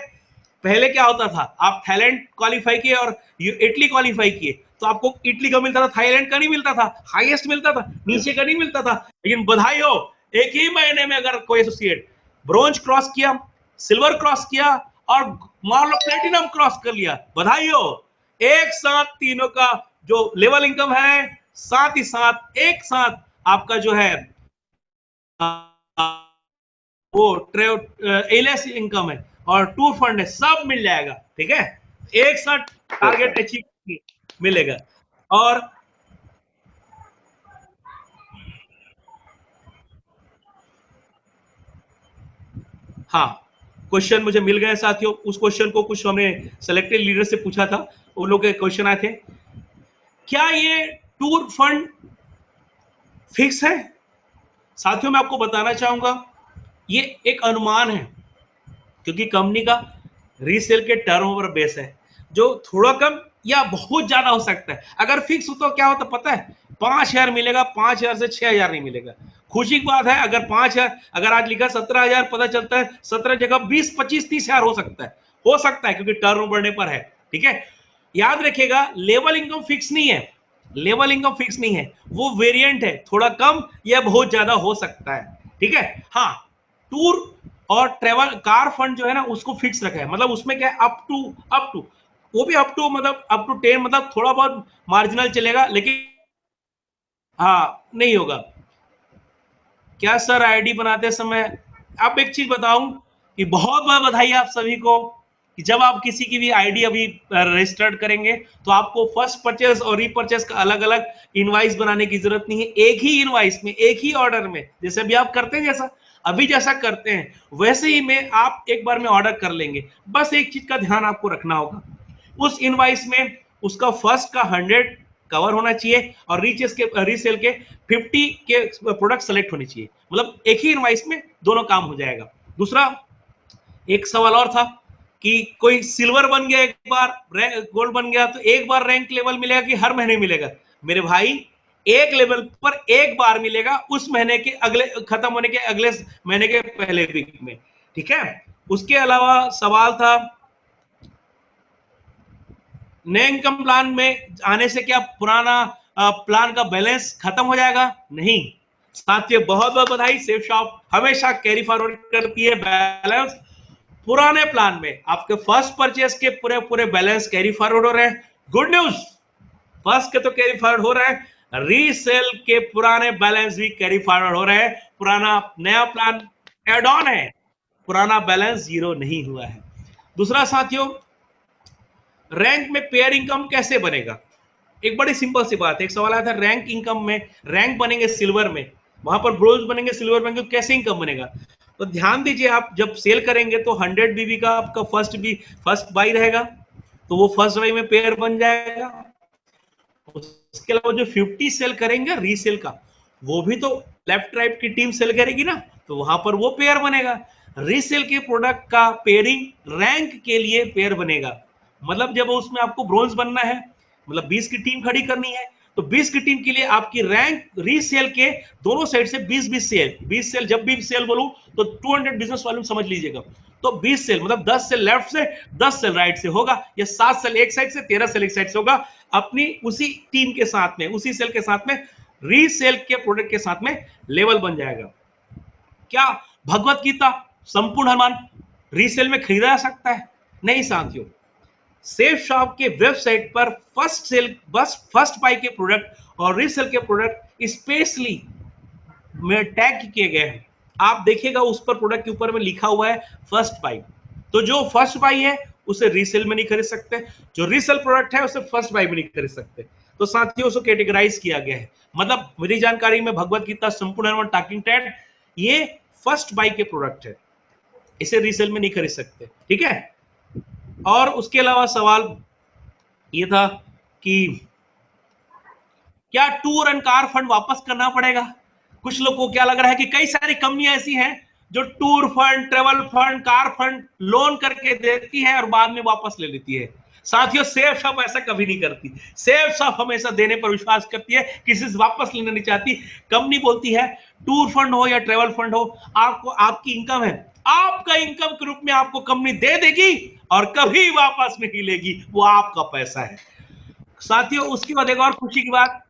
पहले क्या होता था, आप थाईलैंड क्वालिफाई किए और इटली क्वालिफाई किए तो आपको इटली का मिलता था, थाईलैंड का नहीं मिलता था, हाईएस्ट मिलता था, नीचे का नहीं मिलता था। लेकिन बधाई हो, एक ही महीने में अगर कोई एसोसिएट ब्रोंज क्रॉस किया, सिल्वर क्रॉस किया और मान लो प्लेटिनम क्रॉस कर लिया, बधाई हो, एक साथ तीनों का जो लेवल इनकम है, साथ ही साथ एक साथ आपका जो है वो एलएस इनकम है और टूर फंड है, सब मिल जाएगा। ठीक है, एक साथ टारगेट अचीव मिलेगा। और हाँ, क्वेश्चन मुझे मिल गए साथियों। उस क्वेश्चन को कुछ हमने सेलेक्टेड लीडर से पूछा था, उन लोगों के क्वेश्चन आए थे, क्या ये टूर फंड फिक्स है? साथियों मैं आपको बताना चाहूंगा, ये एक अनुमान है, क्योंकि कंपनी का रीसेल के टर्नओवर बेस है, जो थोड़ा कम या बहुत ज्यादा हो सकता है। अगर फिक्स हो तो क्या होता पता है, 5,000 मिलेगा, 5,000 से 6,000 नहीं मिलेगा। खुशी की बात है, अगर 5,000, अगर आज लिखा 17,000, पता चलता है 17 जगह 20, 25, 30,000 हो सकता है क्योंकि टर्न बढ़ने पर है। ठीक है, याद रखिएगा, लेवल इनकम फिक्स नहीं है, लेवल इनकम फिक्स नहीं है, वो वेरिएंट है, थोड़ा कम या बहुत ज्यादा हो सकता है। ठीक है, हाँ, टूर और ट्रेवल कार फंड जो है ना उसको फिक्स रखा है, मतलब उसमें क्या है, अप टू वो भी अप टू मतलब अप टू 10, मतलब थोड़ा बहुत मार्जिनल चलेगा, लेकिन हाँ नहीं होगा। क्या सर आईडी बनाते समय, आप एक चीज बताऊं कि बहुत बहुत बधाई आप सभी को कि जब आप किसी की भी आईडी अभी रजिस्टर्ड करेंगे तो आपको फर्स्ट परचेस और रीपरचेस का अलग अलग इनवाइस बनाने की जरूरत नहीं है। एक ही इनवाइस में, एक ही ऑर्डर में, जैसे अभी आप करते हैं, जैसा करते हैं वैसे ही में आप एक बार में ऑर्डर कर लेंगे। बस एक चीज का ध्यान आपको रखना होगा, उस इनवाइस में उसका फर्स्ट का 100 कवर होना चाहिए और रीसेल के 50 के प्रोडक्ट सेलेक्ट होने चाहिए, मतलब एक ही इनवाइस में दोनों काम हो जाएगा। दूसरा एक सवाल और था कि कोई सिल्वर बन गया, एक बार गोल्ड बन गया तो एक बार रैंक लेवल मिलेगा कि हर महीने मिलेगा? मेरे भाई, एक लेवल पर एक बार मिलेगा, उस महीने के अगले खत्म होने के अगले महीने के पहले वीक में। ठीक है, उसके अलावा सवाल था नए इनकम प्लान में आने से क्या पुराना प्लान का बैलेंस खत्म हो जाएगा? नहीं साथियों, बहुत बहुत बधाई, सेफ शॉप हमेशा कैरी फॉरवर्ड करती है बैलेंस। पुराने प्लान में आपके फर्स्ट परचेस के पूरे पूरे बैलेंस कैरी फॉरवर्ड हो रहे हैं। गुड न्यूज, फर्स्ट के तो कैरी फॉरवर्ड हो रहे हैं, रीसेल के पुराने बैलेंस भी कैरी फॉरवर्ड हो रहे हैं। पुराना नया प्लान एड ऑन है, पुराना बैलेंस जीरो नहीं हुआ है। दूसरा साथियों, रैंक में पेयर इनकम कैसे बनेगा? एक बड़ी सिंपल सी बात है, एक सवाल आया था रैंक इनकम में, रैंक बनेंगे सिल्वर में, वहां पर ब्रोंज बनेंगे सिल्वर में, कैसे इनकम बनेगा? तो ध्यान दीजिए, आप जब सेल करेंगे तो 100 बीबी का आपका फर्स्ट बाई रहेगा, तो वो फर्स्ट बाई में पेयर बन जाएगा। उसके अलावा जो 50 सेल करेंगे रीसेल का, वो भी तो लेफ्ट राइट की टीम सेल करेगी ना, तो वहां पर वो पेयर बनेगा। रीसेल के प्रोडक्ट का पेयरिंग रैंक के लिए पेयर बनेगा, मतलब जब उसमें आपको ब्रोंज बनना है, मतलब 20 की टीम खड़ी करनी है, तो 20 की टीम के लिए आपकी रैंक रीसेल के दोनों साइड से 20-20 सेल, 20 सेल, जब भी सेल बोलूं तो 200 बिजनेस वॉल्यूम समझ लीजिएगा। तो 20 सेल मतलब 10 सेल लेफ्ट से, 10 सेल राइट से होगा, या 7 सेल एक साइड से, 13 सेल एक साइड से होगा, अपनी उसी टीम के साथ में, उसी सेल के साथ में, रीसेल के प्रोडक्ट के साथ में लेवल बन जाएगा। क्या भगवत गीता संपूर्ण हनुमान रीसेल में खरीदा जा सकता है? नहीं साथियों, सेफ शॉप के वेबसाइट पर फर्स्ट सेल, बस फर्स्ट बाय के प्रोडक्ट और रीसेल के प्रोडक्ट स्पेशली में टैग किए गए हैं। आप देखिएगा उस पर प्रोडक्ट के ऊपर में लिखा हुआ है फर्स्ट बाय। तो जो फर्स्ट बाय है उसे रीसेल में नहीं खरीद सकते, जो रीसेल प्रोडक्ट है उसे फर्स्ट बाय में नहीं खरीद सकते। तो साथियों उसको कैटेगराइज किया गया है। मतलब मेरी जानकारी में भगवत गीता संपूर्ण हनुमान टॉकिंग ट्रेड ये फर्स्ट बाय के प्रोडक्ट है, इसे रीसेल में नहीं खरीद सकते, ठीक है। और उसके अलावा सवाल ये था कि क्या टूर एंड कार फंड वापस करना पड़ेगा? कुछ लोग को क्या लग रहा है कि कई सारी कंपनियां ऐसी हैं जो tour fund, travel fund, car fund loan करके देती है और बाद में वापस ले लेती है। साथियों सेफ शॉप ऐसा कभी नहीं करती। सेफ शॉप हमेशा देने पर विश्वास करती है, किसी से वापस लेना नहीं चाहती। कंपनी बोलती है टूर फंड हो या ट्रेवल फंड हो, आपको आपकी इनकम है, आपका इनकम के रूप में आपको कंपनी दे देगी और कभी वापस नहीं लेगी, वो आपका पैसा है। साथियों उसके बाद एक और खुशी की बात,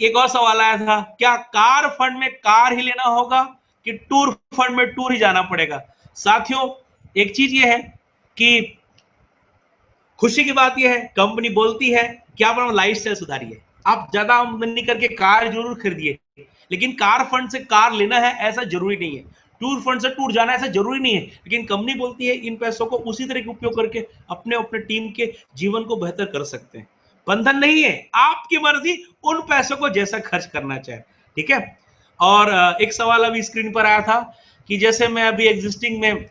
एक और सवाल आया था, क्या कार फंड में कार ही लेना होगा कि टूर फंड में टूर ही जाना पड़ेगा? साथियों एक चीज ये है कि खुशी की बात यह है, कंपनी बोलती है कि आप अपना लाइफस्टाइल सुधारिए, आप ज्यादा आमदनी करके कार जरूर खरीदिए, लेकिन कार फंड से कार लेना है ऐसा जरूरी नहीं है, टूर फंड से टूर जाना ऐसा जरूरी नहीं है। लेकिन कंपनी बोलती है इन पैसों को उसी तरह के उपयोग करके अपने अपने टीम के जीवन को बेहतर कर सकते हैं। बंधन नहीं है, आपकी मर्जी उन पैसों को जैसा खर्च करना चाहे, ठीक है। और एक सवाल अभी स्क्रीन पर आया था कि जैसे मैं अभी एग्जिस्टिंग में